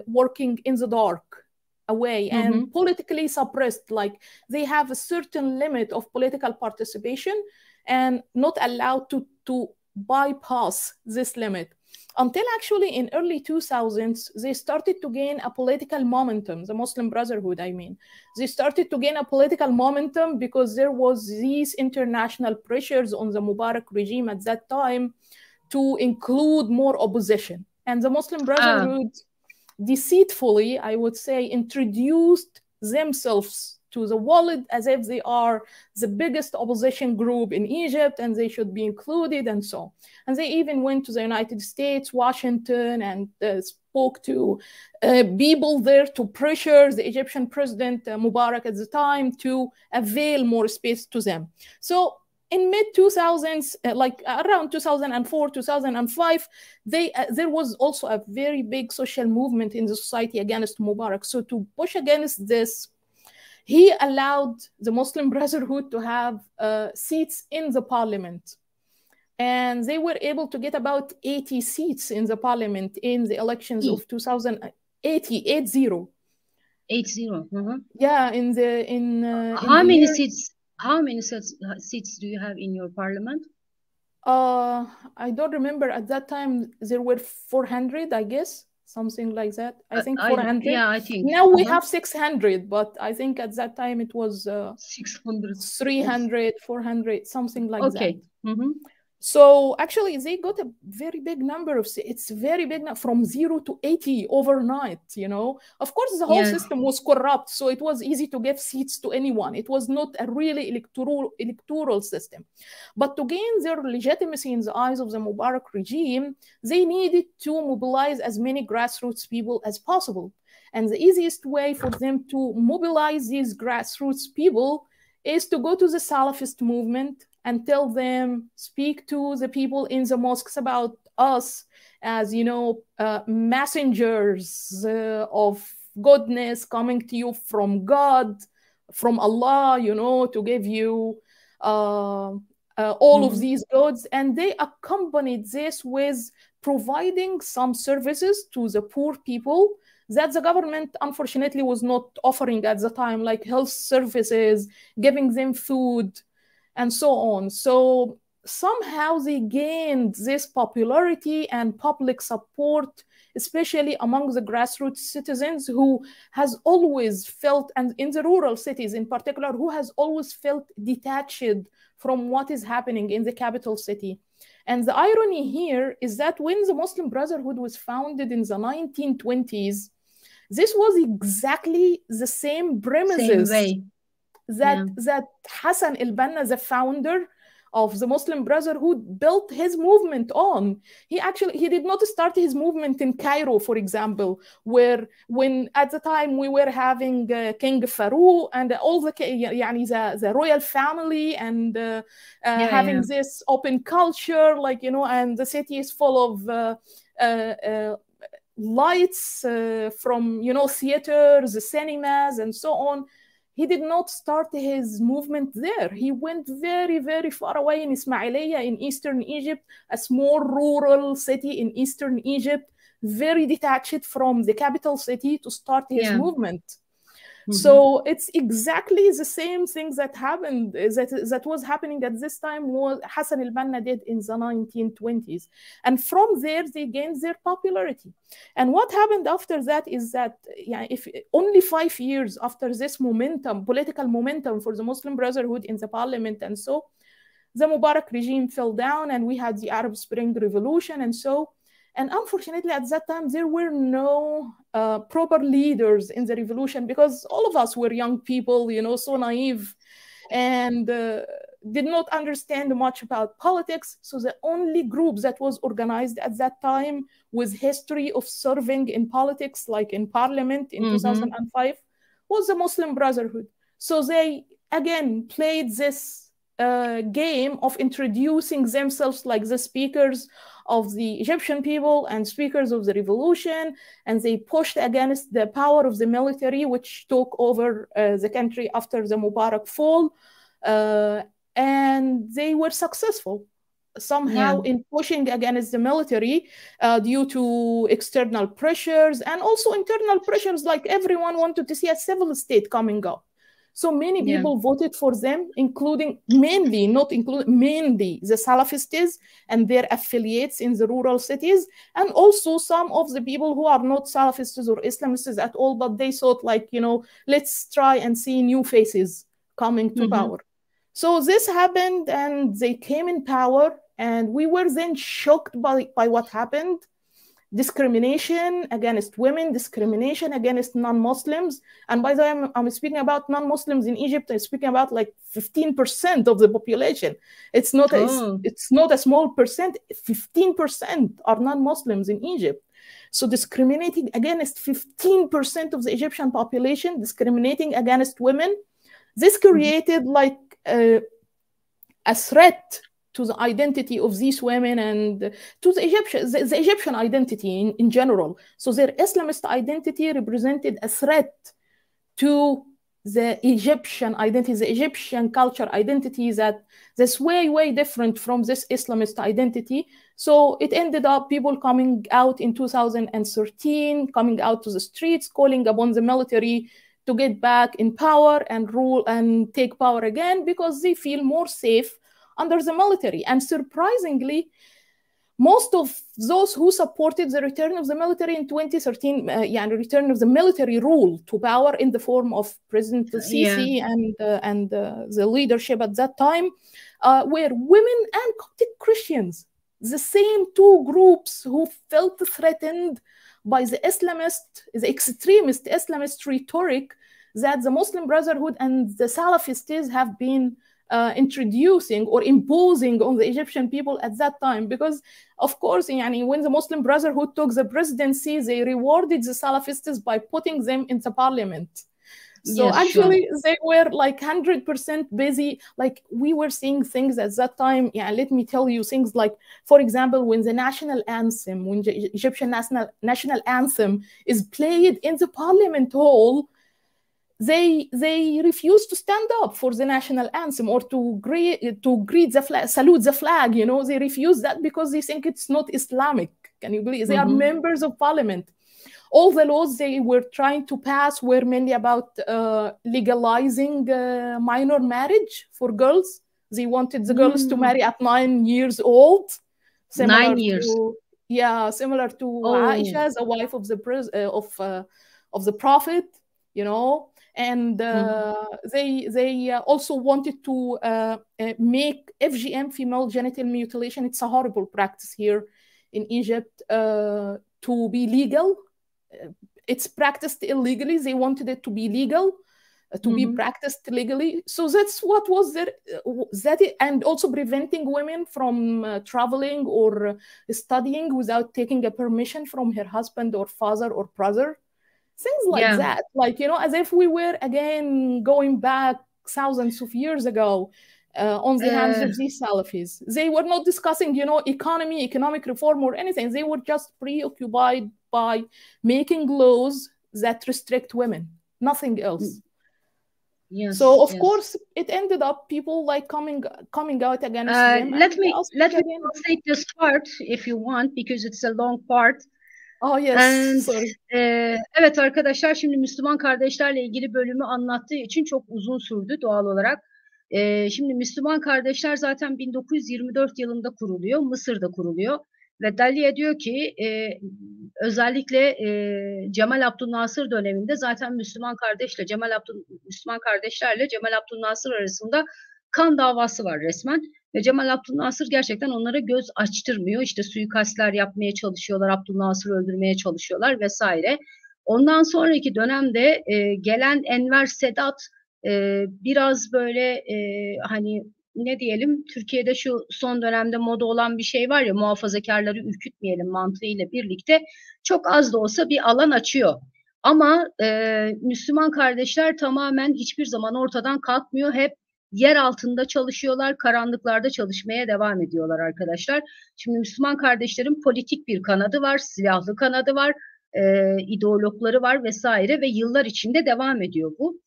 working in the dark away and politically suppressed. Like they have a certain limit of political participation and not allowed to bypass this limit until actually in early 2000s they started to gain a political momentum. The Muslim Brotherhood, I mean, they started to gain a political momentum because there was these international pressures on the Mubarak regime at that time to include more opposition, and the Muslim Brotherhood deceitfully, I would say, introduced themselves to the world as if they are the biggest opposition group in Egypt and they should be included and so on. And they even went to the United States, Washington, and spoke to people there to pressure the Egyptian president Mubarak at the time to avail more space to them. So in mid-2000s, like around 2004, 2005, there was also a very big social movement in the society against Mubarak. So to push against this, he allowed the Muslim Brotherhood to have seats in the parliament. And they were able to get about 80 seats in the parliament in the elections of 2080, 80. 80. Yeah, how many seats? How many seats do you have in your parliament? I don't remember. At that time, there were 400, I guess, something like that. I think 400. Yeah, I think. Now we have 600, but I think at that time it was 600, 300, 400, something like that. Okay. So actually, they got a very big number of seats. It's very big, from 0 to 80 overnight, you know. Of course, the whole system was corrupt, so it was easy to give seats to anyone. It was not a really electoral system. But to gain their legitimacy in the eyes of the Mubarak regime, they needed to mobilize as many grassroots people as possible. And the easiest way for them to mobilize these grassroots people is to go to the Salafist movement and tell them, speak to the people in the mosques about us as, you know, messengers of goodness coming to you from God, from Allah, you know, to give you all of these goods. And they accompanied this with providing some services to the poor people that the government unfortunately was not offering at the time, like health services, giving them food, and so on. So somehow they gained this popularity and public support, especially among the grassroots citizens who has always felt, and in the rural cities in particular, who has always felt detached from what is happening in the capital city. And the irony here is that when the Muslim Brotherhood was founded in the 1920s, this was exactly the same premises that Hassan al-Banna, the founder of the Muslim Brotherhood, built his movement on. He did not start his movement in Cairo, for example, when at the time we were having King Farouk and all the royal family and having this open culture, and the city is full of lights from, theaters, cinemas, and so on. He did not start his movement there. He went very, very far away in Ismailiyah in eastern Egypt, a small rural city in eastern Egypt, very detached from the capital city to start his movement. So it's exactly the same thing that happened, that was happening at this time, was Hassan al-Banna did in the 1920s. And from there, they gained their popularity. And what happened after that is that, if only 5 years after this momentum, political momentum for the Muslim Brotherhood in the parliament, and so the Mubarak regime fell down, and we had the Arab Spring Revolution, and so. And unfortunately, at that time, there were no proper leaders in the revolution, because all of us were young people, so naive, and did not understand much about politics. So the only group that was organized at that time with history of serving in politics, like in parliament in 2005, was the Muslim Brotherhood. So they, again, played this game of introducing themselves like the speakers of the Egyptian people and speakers of the revolution, and they pushed against the power of the military, which took over the country after the Mubarak fall, and they were successful somehow in pushing against the military due to external pressures and also internal pressures, like everyone wanted to see a civil state coming up. So many people voted for them, mainly the Salafists and their affiliates in the rural cities, and also some of the people who are not Salafists or Islamists at all, but they thought, let's try and see new faces coming to power. So this happened, and they came in power, and we were then shocked by what happened. Discrimination against women, discrimination against non-Muslims. And by the way, I'm speaking about non-Muslims in Egypt. I'm speaking about 15% of the population. It's not a small percent. 15% are non-Muslims in Egypt. So discriminating against 15% of the Egyptian population, discriminating against women, this created a threat to the identity of these women and to the Egyptian identity in general. So their Islamist identity represented a threat to the Egyptian identity, the Egyptian culture identity, that's way, way different from this Islamist identity. So it ended up people coming out in 2013, coming out to the streets, calling upon the military to get back in power and rule and take power again, because they feel more safe under the military. And surprisingly, most of those who supported the return of the military in 2013, return of the military rule to power in the form of President Sisi and the leadership at that time, were women and Coptic Christians, the same two groups who felt threatened by the extremist Islamist rhetoric that the Muslim Brotherhood and the Salafists have been introducing or imposing on the Egyptian people at that time. Because, of course, when the Muslim Brotherhood took the presidency, they rewarded the Salafists by putting them in the parliament. So they were 100% busy. We were seeing things at that time. Let me tell you things like, for example, when the national anthem, when the Egyptian national anthem is played in the parliament hall, they refuse to stand up for the national anthem or to greet the flag, salute the flag. They refuse that because they think it's not Islamic. Can you believe? They are members of parliament. all the laws they were trying to pass were mainly about legalizing minor marriage for girls. They wanted the girls to marry at 9 years old, similar 9 years. to similar to Oh. Aisha, the wife of the Prophet, you know. And they also wanted to make FGM, female genital mutilation. It's a horrible practice here in Egypt, to be legal. It's practiced illegally. They wanted it to be legal, to be practiced legally. So that's what was there. And also preventing women from traveling or studying without taking a permission from her husband or father or brother. Things like that, like, you know, as if we were again going back thousands of years ago on the hands of these Salafis. They were not discussing, you know, economic reform or anything. They were just preoccupied by making laws that restrict women, nothing else. Yes, so of course it ended up people like coming out against them. Let me take this part if you want, because it's a long part. Oh yes, sorry. Evet arkadaşlar, şimdi Müslüman kardeşlerle ilgili bölümü anlattığı için çok uzun sürdü doğal olarak. Şimdi Müslüman kardeşler zaten 1924 yılında kuruluyor, Mısır'da kuruluyor. Ve Dalia diyor ki özellikle Cemal Abdülnasır döneminde zaten Müslüman kardeşlerle Cemal Abdülnasır arasında kan davası var resmen. Ve Cemal Abdülnasır gerçekten onlara göz açtırmıyor. İşte suikastler yapmaya çalışıyorlar, Abdülnasır'ı öldürmeye çalışıyorlar vesaire. Ondan sonraki dönemde gelen Enver Sedat biraz böyle hani ne diyelim, Türkiye'de şu son dönemde moda olan bir şey var ya, muhafazakarları ürkütmeyelim mantığıyla birlikte çok az da olsa bir alan açıyor. Ama Müslüman kardeşler tamamen hiçbir zaman ortadan kalkmıyor. Hep yer altında çalışıyorlar, karanlıklarda çalışmaya devam ediyorlar arkadaşlar. Şimdi Müslüman kardeşlerin politik bir kanadı var, silahlı kanadı var, ideologları var vesaire ve yıllar içinde devam ediyor bu.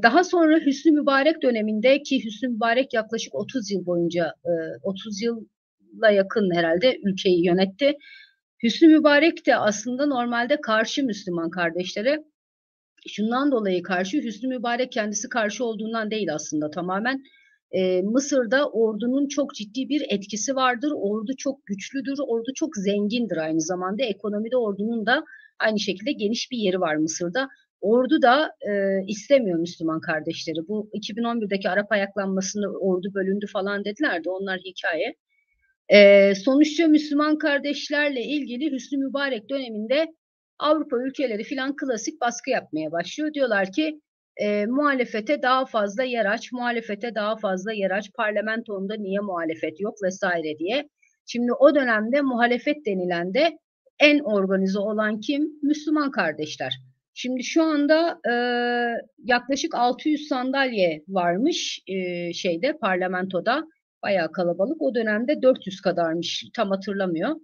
Daha sonra Hüsnü Mübarek döneminde, ki Hüsnü Mübarek yaklaşık 30 yıl boyunca, 30 yıla yakın herhalde ülkeyi yönetti. Hüsnü Mübarek de aslında normalde karşı Müslüman kardeşlere. Şundan dolayı karşı, Hüsnü Mübarek kendisi karşı olduğundan değil aslında tamamen. Mısır'da ordunun çok ciddi bir etkisi vardır. Ordu çok güçlüdür, ordu çok zengindir aynı zamanda. Ekonomide ordunun da aynı şekilde geniş bir yeri var Mısır'da. Ordu da istemiyor Müslüman kardeşleri. Bu 2011'deki Arap ayaklanmasında ordu bölündü falan dediler de onlar hikaye. Sonuçta Müslüman kardeşlerle ilgili Hüsnü Mübarek döneminde Avrupa ülkeleri filan klasik baskı yapmaya başlıyor. Diyorlar ki muhalefete daha fazla yer aç, muhalefete daha fazla yer aç, parlamentonda niye muhalefet yok vesaire diye. Şimdi o dönemde muhalefet denilen de en organize olan kim? Müslüman kardeşler. Şimdi şu anda yaklaşık 600 sandalye varmış parlamentoda. Bayağı kalabalık. O dönemde 400 kadarmış. Tam hatırlamıyor.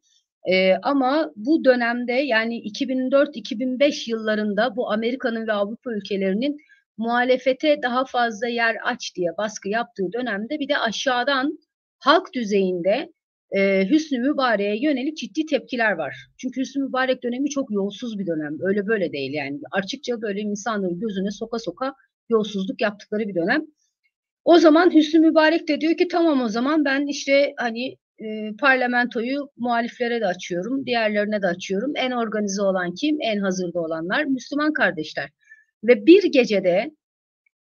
Ama bu dönemde, yani 2004-2005 yıllarında bu Amerika'nın ve Avrupa ülkelerinin muhalefete daha fazla yer aç diye baskı yaptığı dönemde bir de aşağıdan halk düzeyinde Hüsnü Mübarek'e yönelik ciddi tepkiler var. Çünkü Hüsnü Mübarek dönemi çok yolsuz bir dönem. Öyle böyle değil yani. Açıkça böyle insanların gözüne soka soka yolsuzluk yaptıkları bir dönem. O zaman Hüsnü Mübarek de diyor ki tamam, o zaman ben işte hani parlamentoyu muhaliflere de açıyorum, diğerlerine de açıyorum. En organize olan kim? En hazırda olanlar Müslüman kardeşler. Ve bir gecede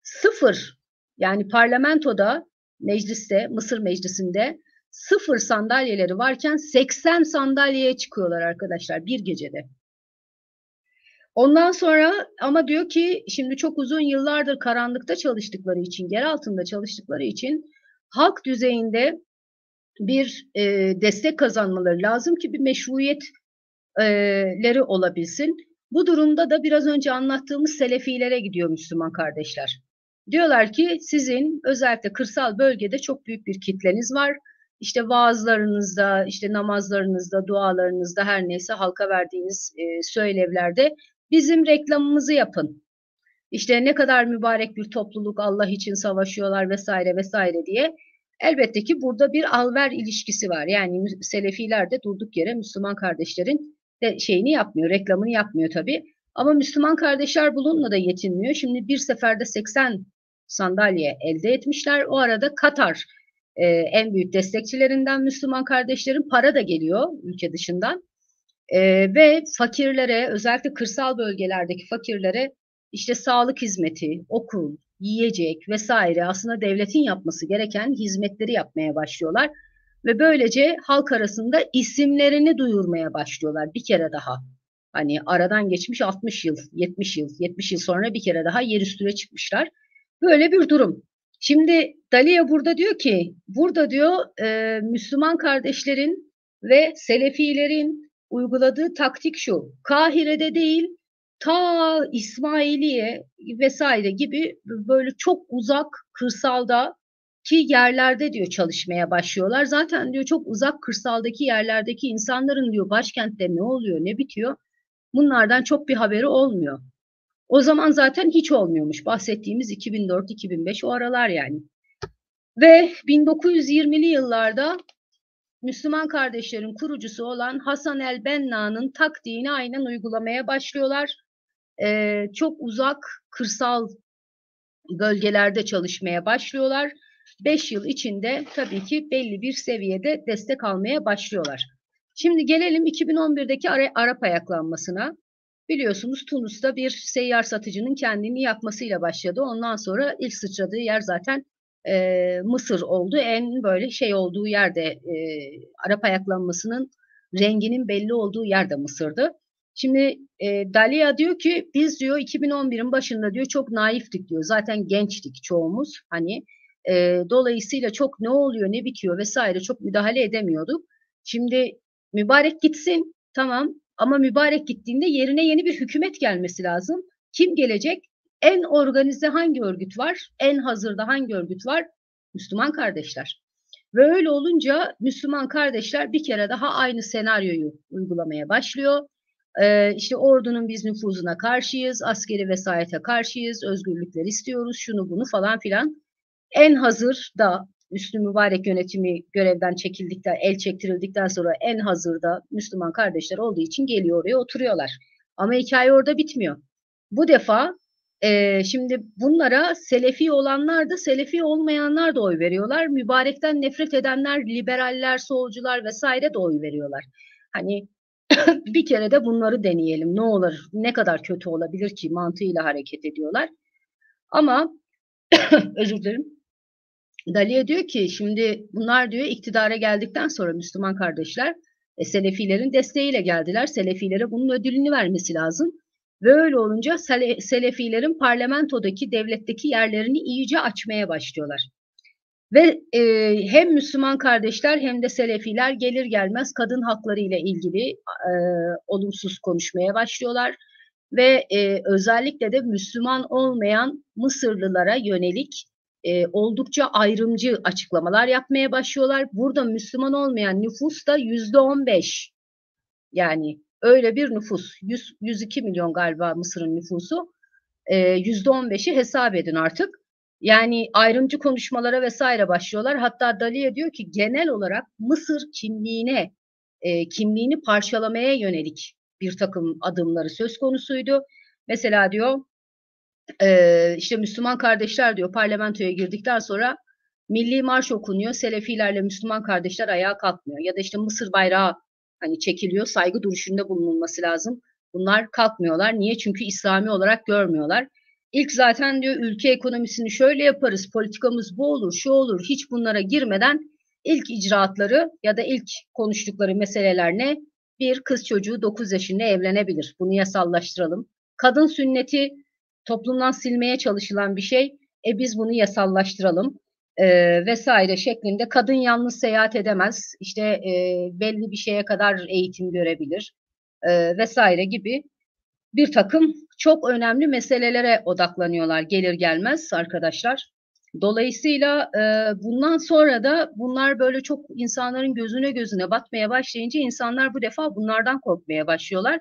sıfır, yani parlamentoda, mecliste, Mısır meclisinde 0 sandalyeleri varken 80 sandalyeye çıkıyorlar arkadaşlar bir gecede. Ondan sonra ama diyor ki şimdi çok uzun yıllardır karanlıkta çalıştıkları için, yer altında çalıştıkları için halk düzeyinde bir destek kazanmaları lazım ki bir meşruiyetleri olabilsin. Bu durumda da biraz önce anlattığımız Selefilere gidiyor Müslüman kardeşler. Diyorlar ki sizin özellikle kırsal bölgede çok büyük bir kitleniz var. İşte vaazlarınızda, işte namazlarınızda, dualarınızda, her neyse halka verdiğiniz söylevlerde bizim reklamımızı yapın. İşte ne kadar mübarek bir topluluk, Allah için savaşıyorlar vesaire vesaire diye. Elbette ki burada bir al-ver ilişkisi var. Yani Selefiler de durduk yere Müslüman kardeşlerin de şeyini yapmıyor, reklamını yapmıyor tabii. Ama Müslüman kardeşler bununla da yetinmiyor. Şimdi bir seferde 80 sandalye elde etmişler. O arada Katar en büyük destekçilerinden Müslüman kardeşlerin, para da geliyor ülke dışından. Ve fakirlere, özellikle kırsal bölgelerdeki fakirlere işte sağlık hizmeti, okul, yiyecek vesaire, aslında devletin yapması gereken hizmetleri yapmaya başlıyorlar. Ve böylece halk arasında isimlerini duyurmaya başlıyorlar bir kere daha. Hani aradan geçmiş 60 yıl, 70 yıl, 70 yıl sonra bir kere daha yer üstüne çıkmışlar. Böyle bir durum. Şimdi Dalia burada diyor ki, burada diyor Müslüman kardeşlerin ve Selefilerin uyguladığı taktik şu: Kahire'de değil, ta İsmailiye vesaire gibi böyle çok uzak kırsalda ki yerlerde diyor çalışmaya başlıyorlar. Zaten diyor çok uzak kırsaldaki yerlerdeki insanların diyor başkentte ne oluyor, ne bitiyor, bunlardan çok bir haberi olmuyor. O zaman zaten hiç olmuyormuş. Bahsettiğimiz 2004-2005 o aralar yani. Ve 1920'li yıllarda Müslüman kardeşlerin kurucusu olan Hasan el-Benna'nın taktiğini aynen uygulamaya başlıyorlar. Çok uzak kırsal bölgelerde çalışmaya başlıyorlar. 5 yıl içinde tabii ki belli bir seviyede destek almaya başlıyorlar. Şimdi gelelim 2011'deki Arap ayaklanmasına. Biliyorsunuz Tunus'ta bir seyyar satıcının kendini yakmasıyla başladı. Ondan sonra ilk sıçradığı yer zaten Mısır oldu. En böyle şey olduğu yerde, Arap ayaklanmasının renginin belli olduğu yerde Mısır'dı. Şimdi Dalia diyor ki biz diyor 2011'in başında diyor çok naiftik diyor. Zaten gençtik çoğumuz. Hani dolayısıyla çok ne oluyor ne bitiyor vesaire çok müdahale edemiyorduk. Şimdi mübarek gitsin tamam, ama mübarek gittiğinde yerine yeni bir hükümet gelmesi lazım. Kim gelecek? En organize hangi örgüt var? En hazırda hangi örgüt var? Müslüman kardeşler. Ve öyle olunca Müslüman kardeşler bir kere daha aynı senaryoyu uygulamaya başlıyor. İşte ordunun biz nüfuzuna karşıyız, askeri vesayete karşıyız, özgürlükler istiyoruz, şunu bunu falan filan. En hazır da Hüsnü Mübarek yönetimi görevden çekildikten, el çektirildikten sonra en hazırda Müslüman kardeşler olduğu için geliyor oraya oturuyorlar. Ama hikaye orada bitmiyor. Bu defa şimdi bunlara Selefi olanlar da Selefi olmayanlar da oy veriyorlar. Mübarekten nefret edenler, liberaller, solcular vesaire de oy veriyorlar. Hani bir kere de bunları deneyelim. Ne olur, ne kadar kötü olabilir ki mantığıyla hareket ediyorlar. Ama özür dilerim. Dalia diyor ki şimdi bunlar diyor iktidara geldikten sonra Müslüman kardeşler Selefilerin desteğiyle geldiler. Selefilere bunun ödülünü vermesi lazım. Ve öyle olunca Selefilerin parlamentodaki, devletteki yerlerini iyice açmaya başlıyorlar. Ve hem Müslüman kardeşler hem de Selefiler gelir gelmez kadın hakları ile ilgili olumsuz konuşmaya başlıyorlar. Ve özellikle de Müslüman olmayan Mısırlılara yönelik oldukça ayrımcı açıklamalar yapmaya başlıyorlar. Burada Müslüman olmayan nüfus da %15. Yani öyle bir nüfus. 102 milyon galiba Mısır'ın nüfusu. %15'i hesap edin artık. Yani ayrımcı konuşmalara vesaire başlıyorlar. Hatta Dalia diyor ki genel olarak Mısır kimliğini parçalamaya yönelik bir takım adımları söz konusuydu. Mesela diyor işte Müslüman kardeşler diyor parlamentoya girdikten sonra milli marş okunuyor. Selefilerle Müslüman kardeşler ayağa kalkmıyor. Ya da işte Mısır bayrağı hani çekiliyor. Saygı duruşunda bulunulması lazım. Bunlar kalkmıyorlar. Niye? Çünkü İslami olarak görmüyorlar. İlk zaten diyor ülke ekonomisini şöyle yaparız, politikamız bu olur, şu olur, hiç bunlara girmeden ilk icraatları ya da ilk konuştukları meseleler ne? Bir kız çocuğu 9 yaşında evlenebilir. Bunu yasallaştıralım. Kadın sünneti toplumdan silmeye çalışılan bir şey. Biz bunu yasallaştıralım vesaire şeklinde. Kadın yalnız seyahat edemez. İşte belli bir şeye kadar eğitim görebilir vesaire gibi bir takım çok önemli meselelere odaklanıyorlar gelir gelmez arkadaşlar. Dolayısıyla bundan sonra da bunlar böyle çok insanların gözüne batmaya başlayınca insanlar bu defa bunlardan korkmaya başlıyorlar.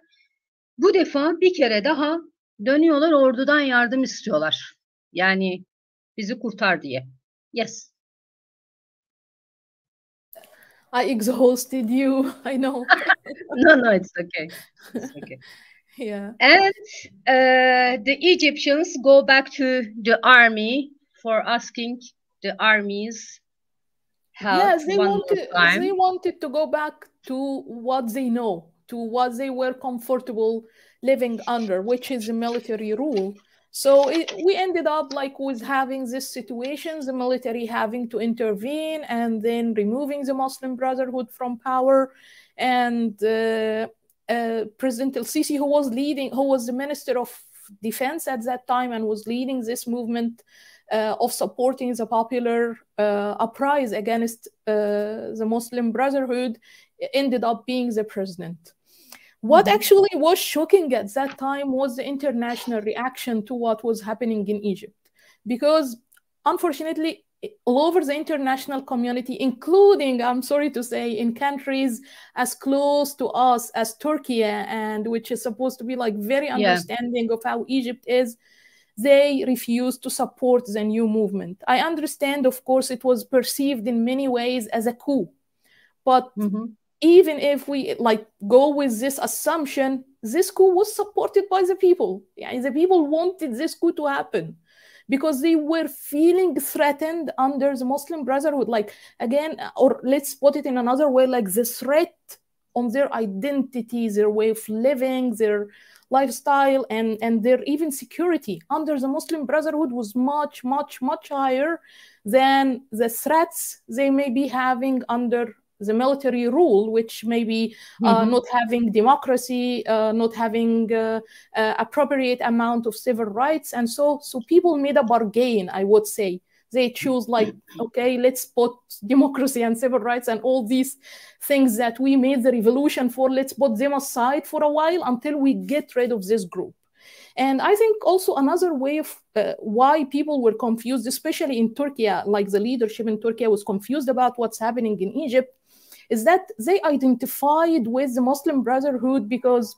Bu defa bir kere daha dönüyorlar ordudan yardım istiyorlar. Yani bizi kurtar diye. Yes. I exhausted you. I know. No, it's okay. It's okay. Yeah. And the Egyptians go back to the army for asking the army's help Yes, one more they time. wanted to go back to what they know, to what they were comfortable living under, which is the military rule. So we ended up like with having this situation, the military having to intervene and then removing the Muslim Brotherhood from power. And President El-Sisi, who was the Minister of Defense at that time and was leading this movement of supporting the popular uprising against the Muslim Brotherhood, ended up being the president. What actually was shocking at that time was the international reaction to what was happening in Egypt. Because unfortunately, all over the international community, including, I'm sorry to say, in countries as close to us as Turkey, and which is supposed to be like very understanding of how Egypt is, they refused to support the new movement. I understand, of course, it was perceived in many ways as a coup. But even if we like go with this assumption, this coup was supported by the people. Yeah, the people wanted this coup to happen because they were feeling threatened under the Muslim Brotherhood. Like, again, or let's put it in another way, like the threat on their identity, their way of living, their lifestyle, and their even security under the Muslim Brotherhood was much, much, much higher than the threats they may be having under the military rule, which may be not having democracy, not having appropriate amount of civil rights. And so people made a bargain, I would say. They choose like, okay, let's put democracy and civil rights and all these things that we made the revolution for, let's put them aside for a while until we get rid of this group. And I think also another way of why people were confused, especially in Turkey, like the leadership in Turkey was confused about what's happening in Egypt, is that they identified with the Muslim Brotherhood because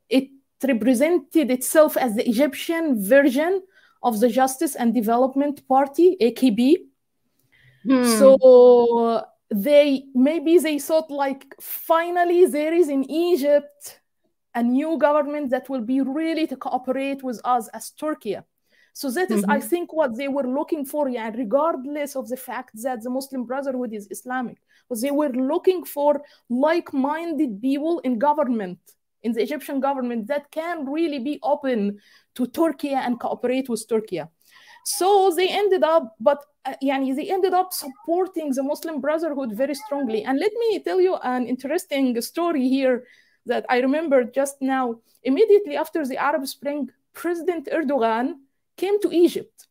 it represented itself as the Egyptian version of the Justice and Development Party, AKB. So they thought like, finally there is in Egypt a new government that will be really to cooperate with us as Turkey. So that is, I think, what they were looking for, yeah, regardless of the fact that the Muslim Brotherhood is Islamic. But they were looking for like-minded people in government, in the Egyptian government, that can really be open to Turkey and cooperate with Turkey. So they ended up, they ended up supporting the Muslim Brotherhood very strongly. And let me tell you an interesting story here that I remember just now. Immediately after the Arab Spring, President Erdogan came to Egypt,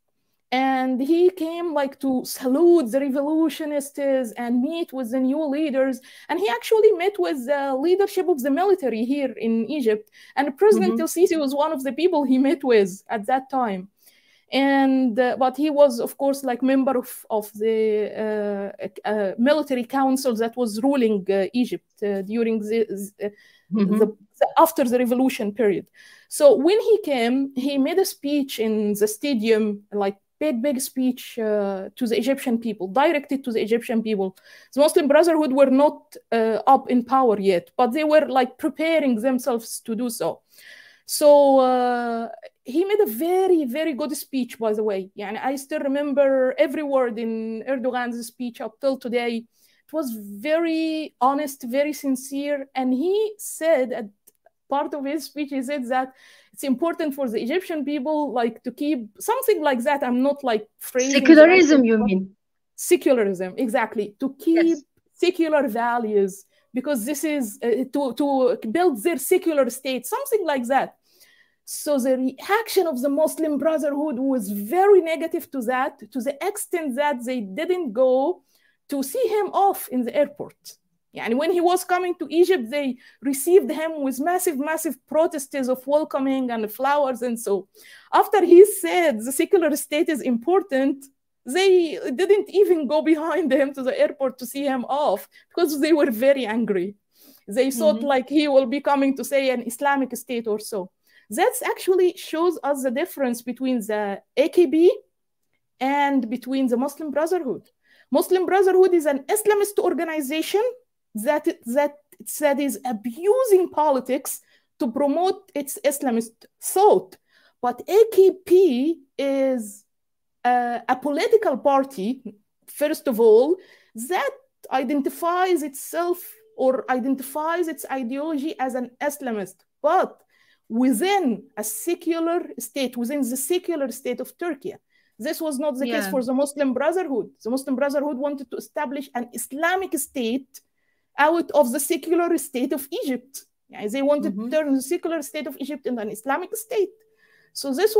and he came like to salute the revolutionists and meet with the new leaders. And he actually met with the leadership of the military here in Egypt. And President El-Sisi was one of the people he met with at that time. And but he was, of course, like member of the military council that was ruling Egypt during the after the revolution period. So when he came, he made a speech in the stadium, like big speech to the Egyptian people, directed to the Egyptian people. The Muslim Brotherhood were not up in power yet, but they were like preparing themselves to do so. So he made a very, very good speech, by the way. Yeah, I still remember every word in Erdogan's speech up till today. It was very honest, very sincere. And he said, at part of his speech, he said that it's important for the Egyptian people like to keep something like that. I'm not like phrasing secularism, you mean? Secularism, exactly. To keep secular values, because this is to build their secular state, something like that. So the reaction of the Muslim Brotherhood was very negative to that, to the extent that they didn't go to see him off in the airport. And when he was coming to Egypt, they received him with massive protests of welcoming and flowers. And so after he said the secular state is important, they didn't even go behind him to the airport to see him off, because they were very angry. They thought like he will be coming to say an Islamic state or so. That actually shows us the difference between the AKB and between the Muslim Brotherhood. Muslim Brotherhood is an Islamist organization that is abusing politics to promote its Islamist thought. But AKP is a political party, first of all, that identifies itself or identifies its ideology as an Islamist, but within a secular state, within the secular state of Turkey. This was not the case for the Muslim Brotherhood. The Muslim Brotherhood wanted to establish an Islamic state out of the secular state of Egypt. They wanted to turn the secular state of Egypt into an Islamic state. So this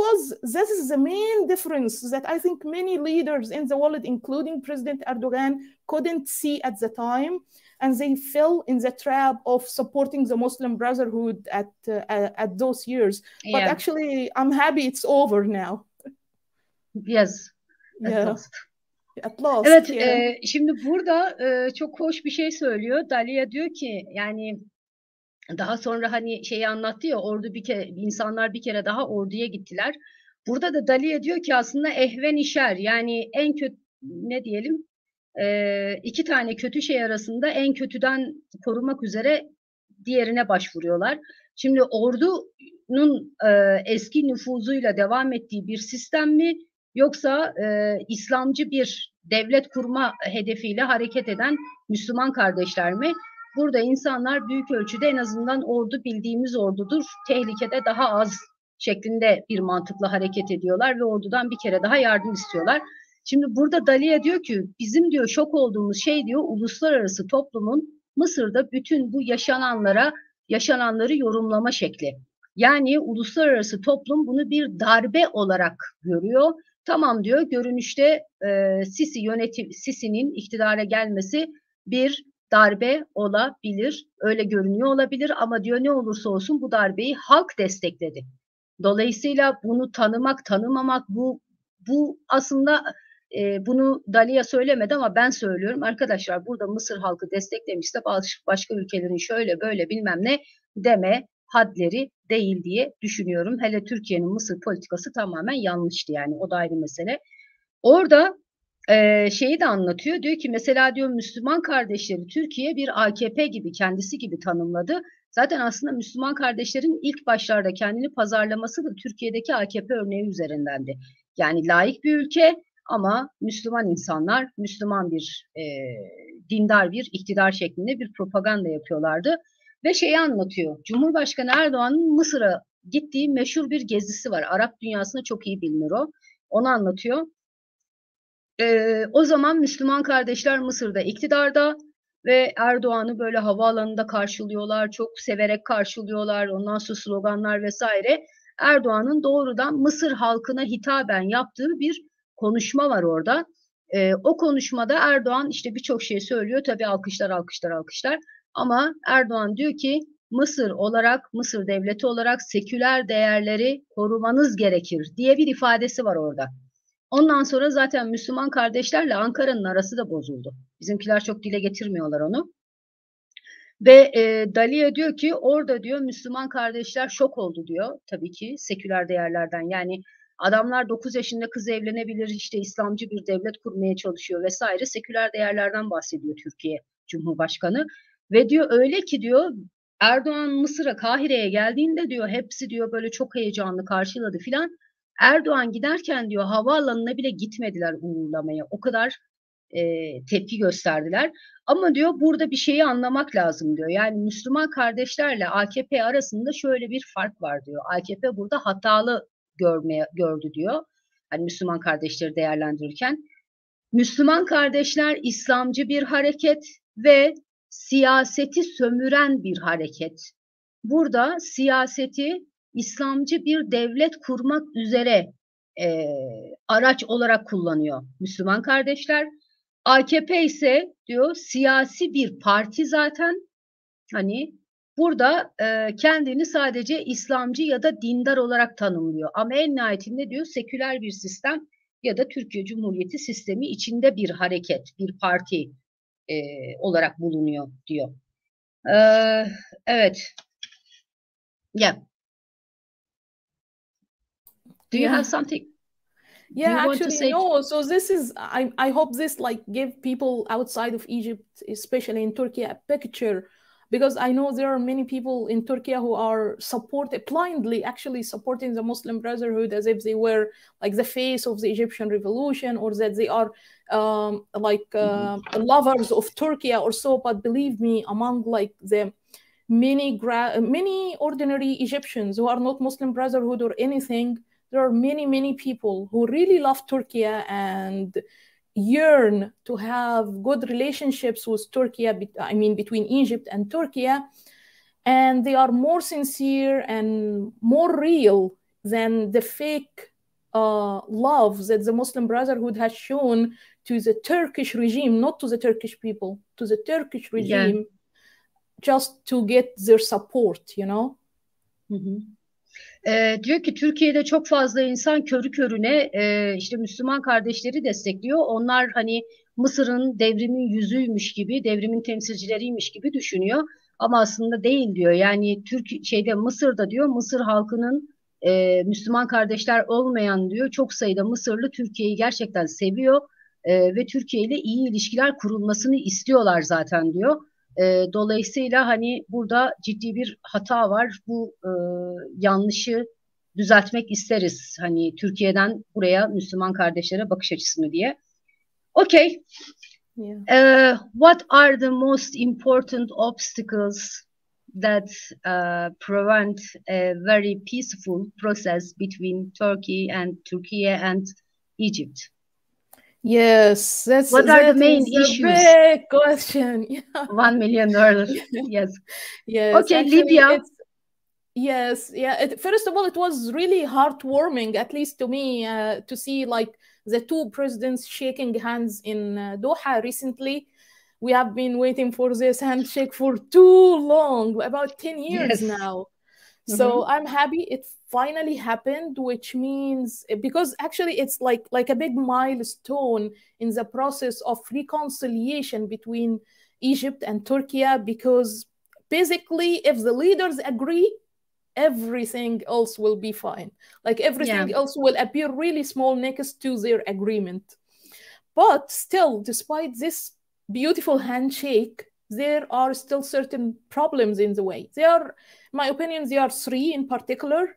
is the main difference that I think many leaders in the world, including President Erdogan, couldn't see at the time, and they fell in the trap of supporting the Muslim Brotherhood at those years. But actually, I'm happy it's over now. Yes. At last. At last. Evet, şimdi burada çok hoş bir şey söylüyor. Dalia diyor ki yani daha sonra hani şeyi anlattı ya, insanlar bir kere daha orduya gittiler. Burada da Dalia diyor ki aslında ehven işer, yani en kötü ne diyelim, iki tane kötü şey arasında en kötüden korumak üzere diğerine başvuruyorlar. Şimdi ordunun eski nüfuzuyla devam ettiği bir sistem mi, yoksa İslamcı bir devlet kurma hedefiyle hareket eden Müslüman kardeşler mi? Burada insanlar büyük ölçüde en azından ordu bildiğimiz ordudur, tehlikede daha az şeklinde bir mantıkla hareket ediyorlar ve ordudan bir kere daha yardım istiyorlar. Şimdi burada Dalia diyor ki bizim diyor şok olduğumuz şey diyor uluslararası toplumun Mısır'da bütün bu yaşananları yorumlama şekli. Yani uluslararası toplum bunu bir darbe olarak görüyor. Tamam diyor, görünüşte Sisi'nin iktidara gelmesi bir darbe olabilir, öyle görünüyor olabilir ama diyor ne olursa olsun bu darbeyi halk destekledi. Dolayısıyla bunu tanımamak bu aslında bunu Dalia söylemedi ama ben söylüyorum. Arkadaşlar burada Mısır halkı desteklemişse başka ülkelerin şöyle böyle bilmem ne deme hadleri değil diye düşünüyorum. Hele Türkiye'nin Mısır politikası tamamen yanlıştı, yani o da ayrı mesele. Orada şeyi de anlatıyor. Diyor ki mesela diyor Müslüman kardeşleri Türkiye bir AKP gibi, kendisi gibi tanımladı. Zaten aslında Müslüman kardeşlerin ilk başlarda kendini pazarlaması da Türkiye'deki AKP örneği üzerindendi. Yani laik bir ülke ama Müslüman insanlar, Müslüman bir dindar bir iktidar şeklinde bir propaganda yapıyorlardı. Ve şeyi anlatıyor. Cumhurbaşkanı Erdoğan'ın Mısır'a gittiği meşhur bir gezisi var. Arap dünyasında çok iyi bilinir o. Onu anlatıyor. O zaman Müslüman kardeşler Mısır'da iktidarda ve Erdoğan'ı böyle havaalanında karşılıyorlar, çok severek karşılıyorlar, ondan sonra sloganlar vesaire. Erdoğan'ın doğrudan Mısır halkına hitaben yaptığı bir konuşma var orada. O konuşmada Erdoğan işte birçok şey söylüyor, tabii alkışlar ama Erdoğan diyor ki Mısır devleti olarak seküler değerleri korumanız gerekir diye bir ifadesi var orada. Ondan sonra zaten Müslüman kardeşlerle Ankara'nın arası da bozuldu. Bizimkiler çok dile getirmiyorlar onu. Ve Dalia diyor ki orada diyor Müslüman kardeşler şok oldu diyor. Tabii ki seküler değerlerden, yani adamlar 9 yaşında kız evlenebilir, işte İslamcı bir devlet kurmaya çalışıyor vesaire, seküler değerlerden bahsediyor Türkiye Cumhurbaşkanı. Ve diyor öyle ki diyor Erdoğan Mısır'a, Kahire'ye geldiğinde diyor hepsi diyor böyle çok heyecanlı karşıladı filan. Erdoğan giderken diyor havaalanına bile gitmediler uğurlamaya. O kadar tepki gösterdiler. Ama diyor burada bir şeyi anlamak lazım diyor. Yani Müslüman kardeşlerle AKP arasında şöyle bir fark var diyor. AKP burada hatalı gördü diyor. Hani Müslüman kardeşleri değerlendirirken. Müslüman kardeşler İslamcı bir hareket ve siyaseti sömüren bir hareket. Burada siyaseti İslamcı bir devlet kurmak üzere araç olarak kullanıyor Müslüman kardeşler. AKP ise diyor siyasi bir parti zaten, hani burada kendini sadece İslamcı ya da dindar olarak tanımlıyor. Ama en nihayetinde diyor seküler bir sistem ya da Türkiye Cumhuriyeti sistemi içinde bir hareket, bir parti olarak bulunuyor diyor. Evet. Yeah. Do you have something? Do Yeah, you want to actually, say? no. So this is, I hope this like give people outside of Egypt, especially in Turkey, a picture, because I know there are many people in Turkey who are blindly actually supporting the Muslim Brotherhood as if they were like the face of the Egyptian revolution, or that they are lovers of Turkey or so. But believe me, among like the many ordinary Egyptians who are not Muslim Brotherhood or anything, there are many people who really love Turkey and yearn to have good relationships with Turkey, I mean between Egypt and Turkey, and they are more sincere and more real than the fake love that the Muslim Brotherhood has shown to the Turkish regime, not to the Turkish people, to the Turkish regime, just to get their support, you know? Diyor ki Türkiye'de çok fazla insan körü körüne işte Müslüman kardeşleri destekliyor. Onlar hani Mısır'ın devrimin yüzüymüş gibi, devrimin temsilcileriymiş gibi düşünüyor. Ama aslında değil diyor. Yani Mısır'da diyor, Mısır halkının Müslüman kardeşler olmayan diyor, çok sayıda Mısırlı Türkiye'yi gerçekten seviyor ve Türkiye ile iyi ilişkiler kurulmasını istiyorlar zaten diyor. Dolayısıyla hani burada ciddi bir hata var. Bu yanlışı düzeltmek isteriz. Hani Türkiye'den buraya Müslüman kardeşlere bakış açısını diye. Okay. Yeah. What are the most important obstacles that prevent a very peaceful process between Turkey and Egypt? Yes, what are the main is issues? A big question. Yeah. $1 million. Yes. Yes. Okay, actually, Libya. Yes. Yeah. First of all, it was really heartwarming, at least to me, to see like the two presidents shaking hands in Doha recently. We have been waiting for this handshake for too long, about 10 years now. So I'm happy it finally happened, which means, because actually it's like a big milestone in the process of reconciliation between Egypt and Turkey, because basically if the leaders agree, everything else will be fine. Like everything else will appear really small next to their agreement. But still, despite this beautiful handshake, there are still certain problems in the way. There are, in my opinion, there are three in particular.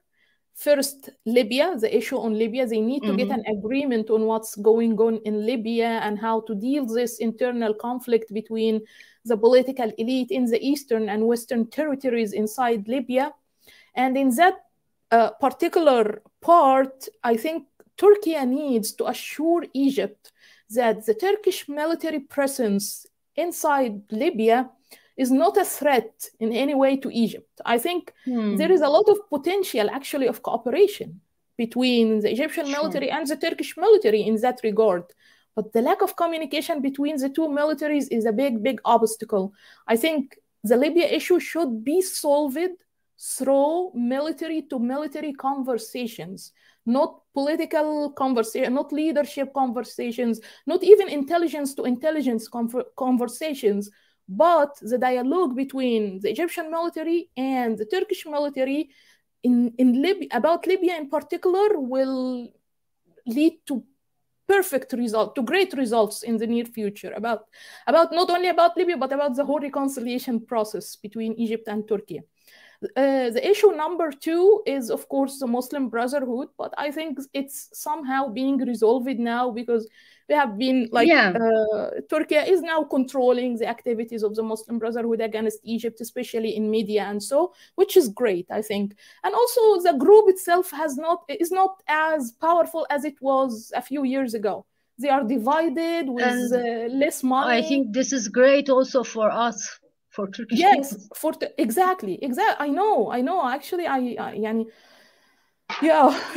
First, Libya, the issue on Libya. They need to get an agreement on what's going on in Libya and how to deal this internal conflict between the political elite in the eastern and western territories inside Libya. And in that particular part, I think Turkey needs to assure Egypt that the Turkish military presence inside Libya is not a threat in any way to Egypt. I think there is a lot of potential actually of cooperation between the Egyptian military and the Turkish military in that regard. But the lack of communication between the two militaries is a big obstacle. I think the Libya issue should be solved through military to military conversations, not political conversation, not leadership conversations, not even intelligence to intelligence conversations, but the dialogue between the Egyptian military and the Turkish military in Libya, about Libya in particular, will lead to great results in the near future, about not only about Libya, but about the whole reconciliation process between Egypt and Turkey. The issue number two is, of course, the Muslim Brotherhood, but I think it's somehow being resolved now, because we have been Turkey is now controlling the activities of the Muslim Brotherhood against Egypt, especially in media and so, which is great, I think. And also the group itself is not as powerful as it was a few years ago. They are divided with less money. I think this is great also for us. For Turkish people. Exactly. I know. Actually,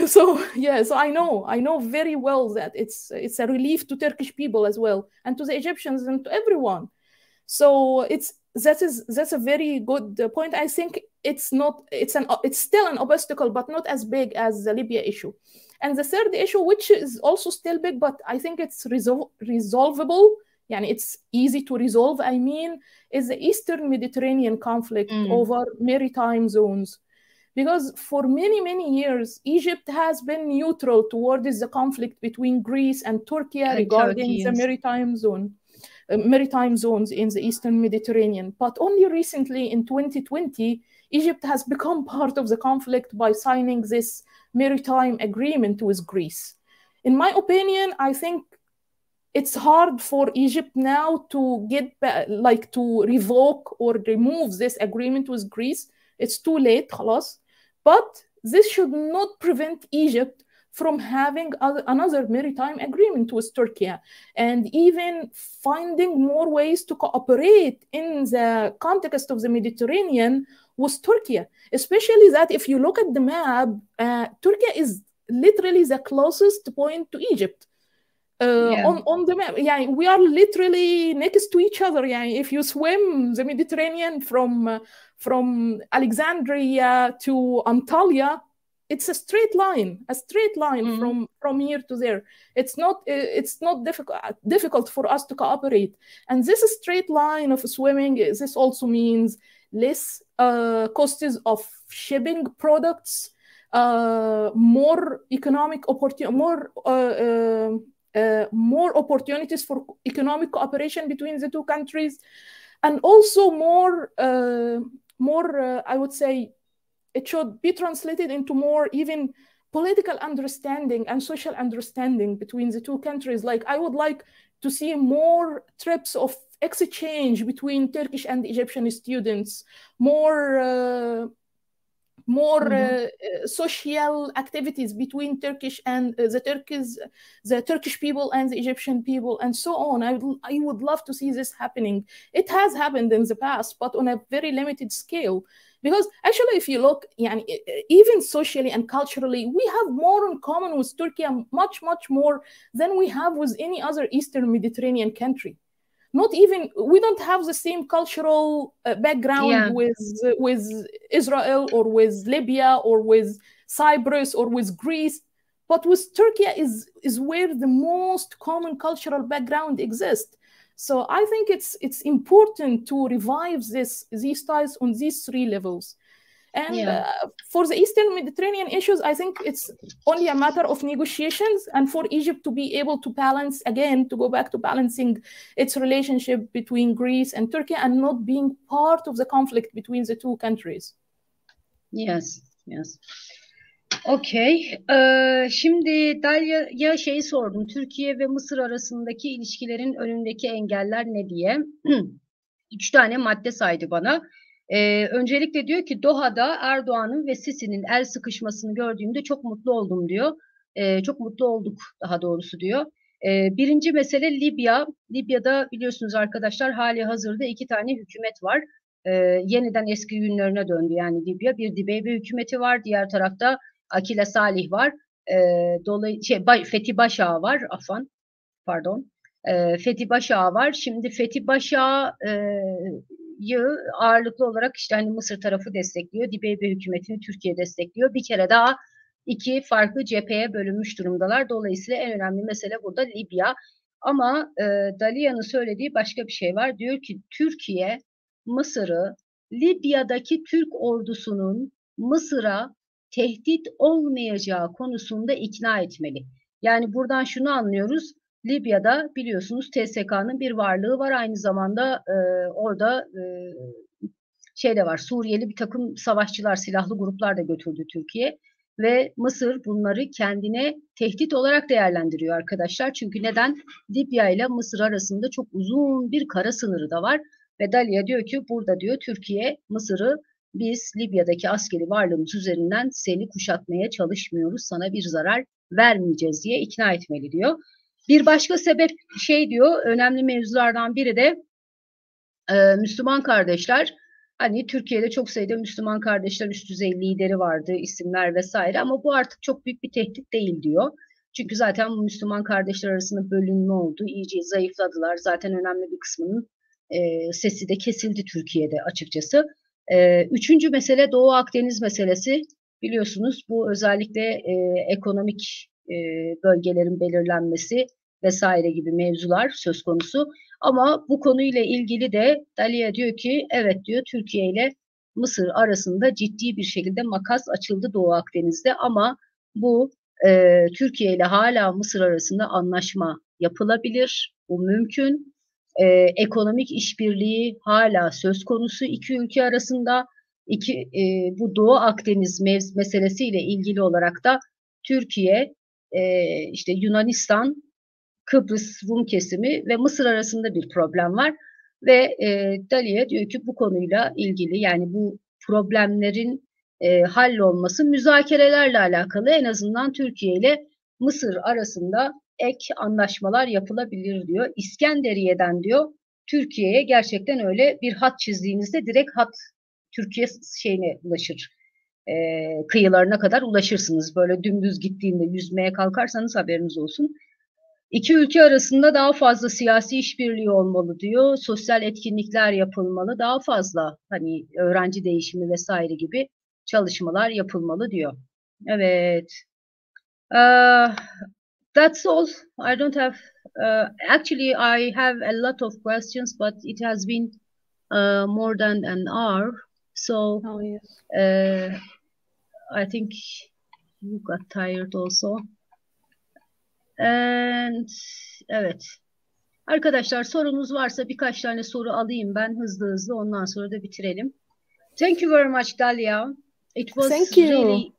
So I know very well that it's a relief to Turkish people as well, and to the Egyptians and to everyone. So that's a very good point. I think it's still an obstacle, but not as big as the Libya issue. And the third issue, which is also still big, but I think it's resolvable. It's easy to resolve, is the Eastern Mediterranean conflict over maritime zones. Because for many, many years, Egypt has been neutral towards the conflict between Greece and Turkey regarding Turkey, the yes. maritime zones in the Eastern Mediterranean. But only recently, in 2020, Egypt has become part of the conflict by signing this maritime agreement with Greece. In my opinion, I think it's hard for Egypt now to to revoke or remove this agreement with Greece. It's too late, خلاص. But this should not prevent Egypt from having another maritime agreement with Turkey and even finding more ways to cooperate in the context of the Mediterranean with Turkey. Especially that if you look at the map, Turkey is literally the closest point to Egypt. On the map, yeah, we are literally next to each other. Yeah, if you swim the Mediterranean from Alexandria to Antalya, it's a straight line from here to there. It's not difficult for us to cooperate. And this straight line of swimming, this also means less costs of shipping products, more economic more opportunities for economic cooperation between the two countries, and also more, I would say, it should be translated into more even political understanding and social understanding between the two countries. Like, I would like to see more trips of exchange between Turkish and Egyptian students, more social activities between Turkish and the Turkish people and the Egyptian people, and so on. I would love to see this happening. It has happened in the past, but on a very limited scale. Because actually, if you look, even socially and culturally, we have more in common with Turkey, much, much more than we have with any other Eastern Mediterranean country. We don't have the same cultural background with Israel or with Libya or with Cyprus or with Greece, but with Turkey is where the most common cultural background exists. So I think it's important to revive these ties on these three levels. And for the Eastern Mediterranean issues, I think it's only a matter of negotiations, and for Egypt to be able to balance, again, to go back to balancing its relationship between Greece and Turkey and not being part of the conflict between the two countries. Yes. Okay. Şimdi Dalia'ya şeyi sordum. Türkiye ve Mısır arasındaki ilişkilerin önündeki engeller ne diye. 3 tane madde saydı bana. Öncelikle diyor ki Doha'da Erdoğan'ın ve Sisi'nin el sıkışmasını gördüğümde çok mutlu oldum diyor. Çok mutlu olduk daha doğrusu diyor. Birinci mesele Libya. Libya'da biliyorsunuz arkadaşlar hali hazırda 2 tane hükümet var. Yeniden eski günlerine döndü yani Libya. Bir Dibeybe hükümeti var. Diğer tarafta Akile Salih var. Fethi Başağı var. Fethi Başağı var. Şimdi Fethi Başağı'yı ağırlıklı olarak işte hani Mısır tarafı destekliyor. Dibeybe hükümetini Türkiye destekliyor. Bir kere daha 2 farklı cepheye bölünmüş durumdalar. Dolayısıyla en önemli mesele burada Libya. Ama Dalia'nın söylediği başka bir şey var. Diyor ki Türkiye Mısır'ı Libya'daki Türk ordusunun Mısır'a tehdit olmayacağı konusunda ikna etmeli. Yani buradan şunu anlıyoruz. Libya'da biliyorsunuz TSK'nın bir varlığı var. Aynı zamanda orada şey de var. Suriyeli bir takım savaşçılar, silahlı gruplar da götürdü Türkiye. Ve Mısır bunları kendine tehdit olarak değerlendiriyor arkadaşlar. Çünkü neden? Libya ile Mısır arasında çok uzun bir kara sınırı da var. Ve Dalia diyor ki burada diyor Türkiye, Mısır'ı biz Libya'daki askeri varlığımız üzerinden seni kuşatmaya çalışmıyoruz. Sana bir zarar vermeyeceğiz diye ikna etmeli diyor. Bir başka sebep şey diyor, önemli mevzulardan biri de Müslüman kardeşler. Hani Türkiye'de çok sayıda Müslüman kardeşler üst düzey lideri vardı, isimler vesaire ama bu artık çok büyük bir tehdit değil diyor. Çünkü zaten bu Müslüman kardeşler arasında bölünme oldu, iyice zayıfladılar. Zaten önemli bir kısmının sesi de kesildi Türkiye'de açıkçası. Üçüncü mesele Doğu Akdeniz meselesi. Biliyorsunuz bu özellikle ekonomik bölgelerin belirlenmesi vesaire gibi mevzular söz konusu. Ama bu konuyla ilgili de Dalia diyor ki evet diyor Türkiye ile Mısır arasında ciddi bir şekilde makas açıldı Doğu Akdeniz'de ama bu Türkiye ile hala Mısır arasında anlaşma yapılabilir, bu mümkün. Ekonomik işbirliği hala söz konusu iki ülke arasında. Bu Doğu Akdeniz meselesiyle ilgili olarak da Türkiye, işte Yunanistan, Kıbrıs Rum kesimi ve Mısır arasında bir problem var. Ve Dalia diyor ki bu konuyla ilgili, yani bu problemlerin hallolması müzakerelerle alakalı, en azından Türkiye ile Mısır arasında ek anlaşmalar yapılabilir diyor. İskenderiye'den diyor Türkiye'ye gerçekten öyle bir hat çizdiğinizde direkt hat Türkiye şeyine ulaşır. Kıyılarına kadar ulaşırsınız. Böyle dümdüz gittiğinde yüzmeye kalkarsanız haberiniz olsun. İki ülke arasında daha fazla siyasi işbirliği olmalı diyor. Sosyal etkinlikler yapılmalı. Daha fazla hani öğrenci değişimi vesaire gibi çalışmalar yapılmalı diyor. Evet. That's all. I don't have actually I have a lot of questions, but it has been more than an hour. So I think you got tired also. And evet. Arkadaşlar sorunuz varsa birkaç tane soru alayım ben hızlı ondan sonra da bitirelim. Thank you very much Dalia. It was really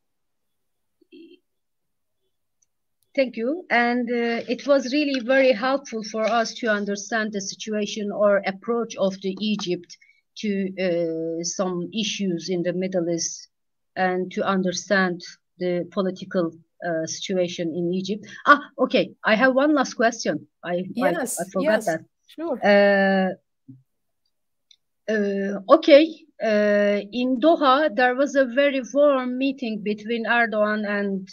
thank you, and it was really very helpful for us to understand the situation or approach of the Egypt to some issues in the Middle East and to understand the political situation in Egypt. Okay. I have one last question. I forgot that. Sure. Okay. In Doha, there was a very warm meeting between Erdogan and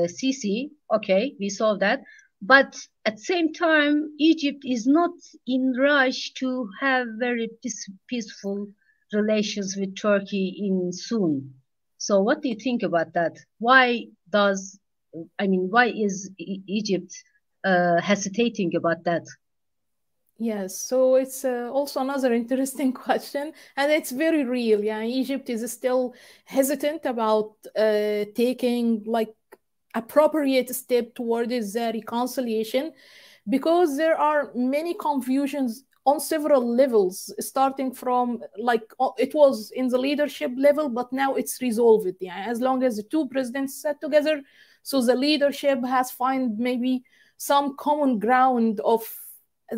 Sisi. Okay, we saw that. But at the same time, Egypt is not in rush to have very peaceful relations with Turkey in soon. So what do you think about that? Why is Egypt hesitating about that? Yes, so it's also another interesting question, and it's very real. Yeah, Egypt is still hesitant about taking like appropriate step towards reconciliation, because there are many confusions on several levels, starting from like it was in the leadership level, but now it's resolved. Yeah, as long as the two presidents sat together, so the leadership has found maybe some common ground of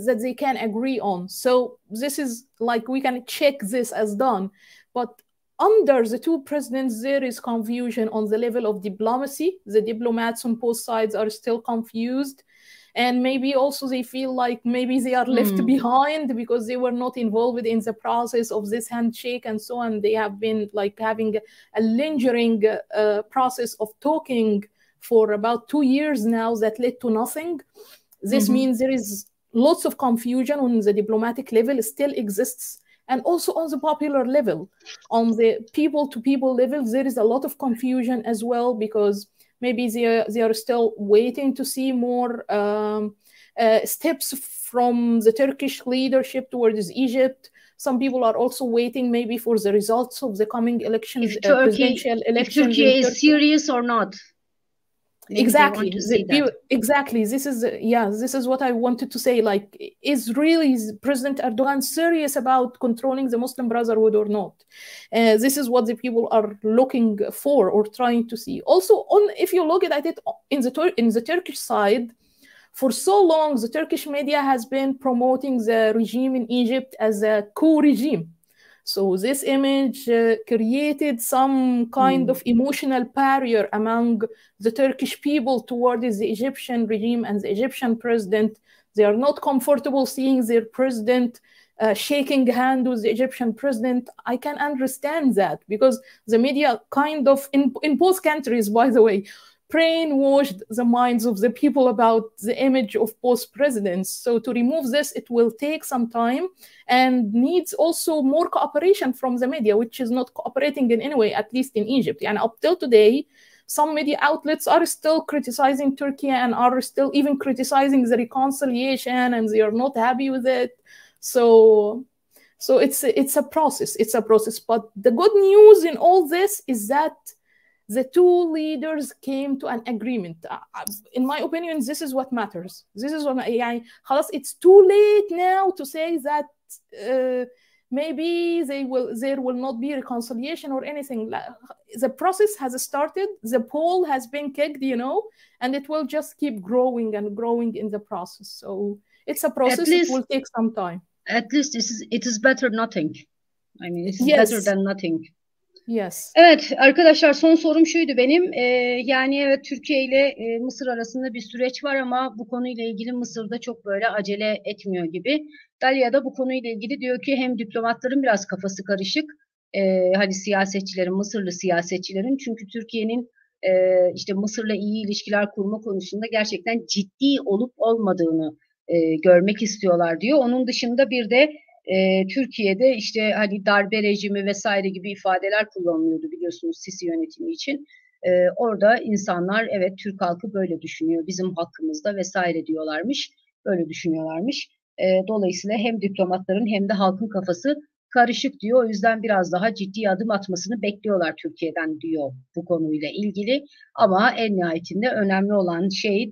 that they can agree on. So this is like we can check this as done, but under the two presidents, there is confusion on the level of diplomacy. The diplomats on both sides are still confused. And maybe also they feel like maybe they are left behind because they were not involved in the process of this handshake and so on. They have been like having a lingering process of talking for about 2 years now that led to nothing. This means there is lots of confusion on the diplomatic level still exists. And also on the popular level, on the people-to-people level, there is a lot of confusion as well, because maybe they are still waiting to see more steps from the Turkish leadership towards Egypt. Some people are also waiting maybe for the results of the coming elections, presidential elections. If Turkey is serious or not. Exactly. This is what I wanted to say. Like, is really President Erdogan serious about controlling the Muslim Brotherhood or not? This is what the people are looking for or trying to see. Also, if you look at it in the Turkish side, for so long, the Turkish media has been promoting the regime in Egypt as a coup regime. So this image created some kind of emotional barrier among the Turkish people towards the Egyptian regime and the Egyptian president. They are not comfortable seeing their president shaking hand with the Egyptian president. I can understand that, because the media kind of, in both countries, by the way, brainwashed the minds of the people about the image of both presidents. So to remove this, it will take some time and needs also more cooperation from the media, which is not cooperating in any way, at least in Egypt. And up till today, some media outlets are still criticizing Turkey and are still even criticizing the reconciliation, and they are not happy with it. So So it's a process. It's a process. But the good news in all this is that the two leaders came to an agreement. In my opinion, this is what matters. This is what يعني خلاص, it's too late now to say that maybe there will not be reconciliation or anything. The process has started. The pole has been kicked, you know, and it will just keep growing and growing in the process. So it's a process. It will take some time. At least it is better nothing. I mean, it is Yes. better than nothing. Yes. Evet arkadaşlar, son sorum şuydu benim. Yani evet, Türkiye ile Mısır arasında bir süreç var ama bu konuyla ilgili Mısır'da çok böyle acele etmiyor gibi. Dalia da bu konuyla ilgili diyor ki hem diplomatların biraz kafası karışık. Hani siyasetçilerin, Mısırlı siyasetçilerin, çünkü Türkiye'nin işte Mısır'la iyi ilişkiler kurma konusunda gerçekten ciddi olup olmadığını görmek istiyorlar diyor. Onun dışında bir de Türkiye'de işte hani darbe rejimi vesaire gibi ifadeler kullanılıyordu biliyorsunuz Sisi yönetimi için. Orada insanlar evet Türk halkı böyle düşünüyor, bizim hakkımızda vesaire diyorlarmış, böyle düşünüyorlarmış. Dolayısıyla hem diplomatların hem de halkın kafası karışık diyor. O yüzden biraz daha ciddi adım atmasını bekliyorlar Türkiye'den diyor bu konuyla ilgili. Ama en nihayetinde önemli olan şey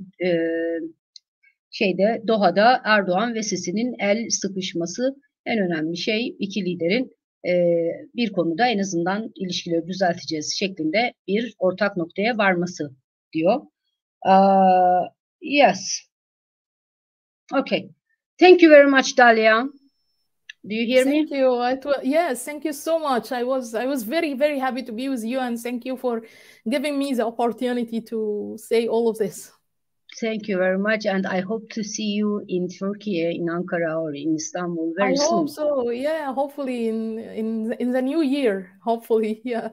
Doha'da Erdoğan ve Sisi'nin el sıkışması. En önemli şey iki liderin bir konuda en azından ilişkileri düzelteceğiz şeklinde bir ortak noktaya varması diyor. Yes. Okay. Thank you very much, Dalia. Do you hear me? Thank you. Yes, thank you so much. I was very, very happy to be with you, and thank you for giving me the opportunity to say all of this. Thank you very much, and I hope to see you in Turkey, in Ankara or in Istanbul very soon. I hope so. Yeah, hopefully in the new year. Hopefully, yeah.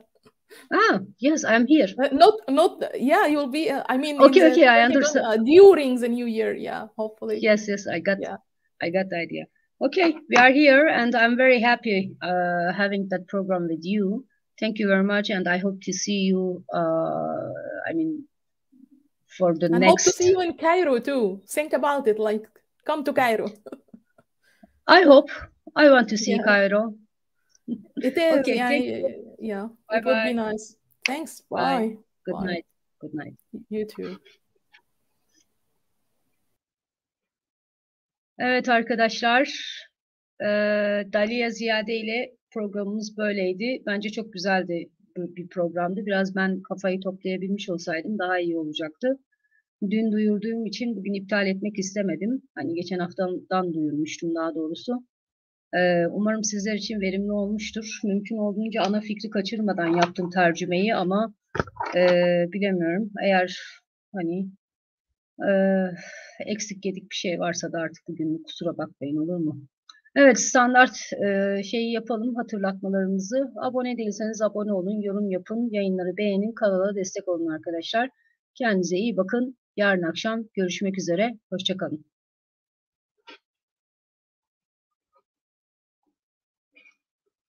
Ah, yes, I'm here. Not. Yeah, you'll be. I mean, okay, I understand. During the new year, yeah, hopefully. Yes, I got the idea. Okay, we are here, and I'm very happy having that program with you. Thank you very much, and I hope to see you. I mean, for the and next. Hope to see you in Cairo too. Think about it, like come to Cairo. I hope. I want to see Cairo. It is. Okay, yeah. Bye It would be nice. Thanks. Bye. Good night. Good night. You too. Evet arkadaşlar, Dalia Ziada ile programımız böyleydi. Bence çok güzeldi bir programdı. Biraz ben kafayı toplayabilmiş olsaydım daha iyi olacaktı. Dün duyurduğum için bugün iptal etmek istemedim. Hani geçen haftadan duyurmuştum daha doğrusu. Umarım sizler için verimli olmuştur. Mümkün olduğunca ana fikri kaçırmadan yaptım tercümeyi ama bilemiyorum. Eğer hani eksik yedik bir şey varsa da artık bugün kusura bakmayın, olur mu? Evet, standart şeyi yapalım, hatırlatmalarımızı. Abone değilseniz abone olun, yorum yapın, yayınları beğenin, kanala destek olun arkadaşlar. Kendinize iyi bakın. Yarın akşam görüşmek üzere. Hoşça kalın.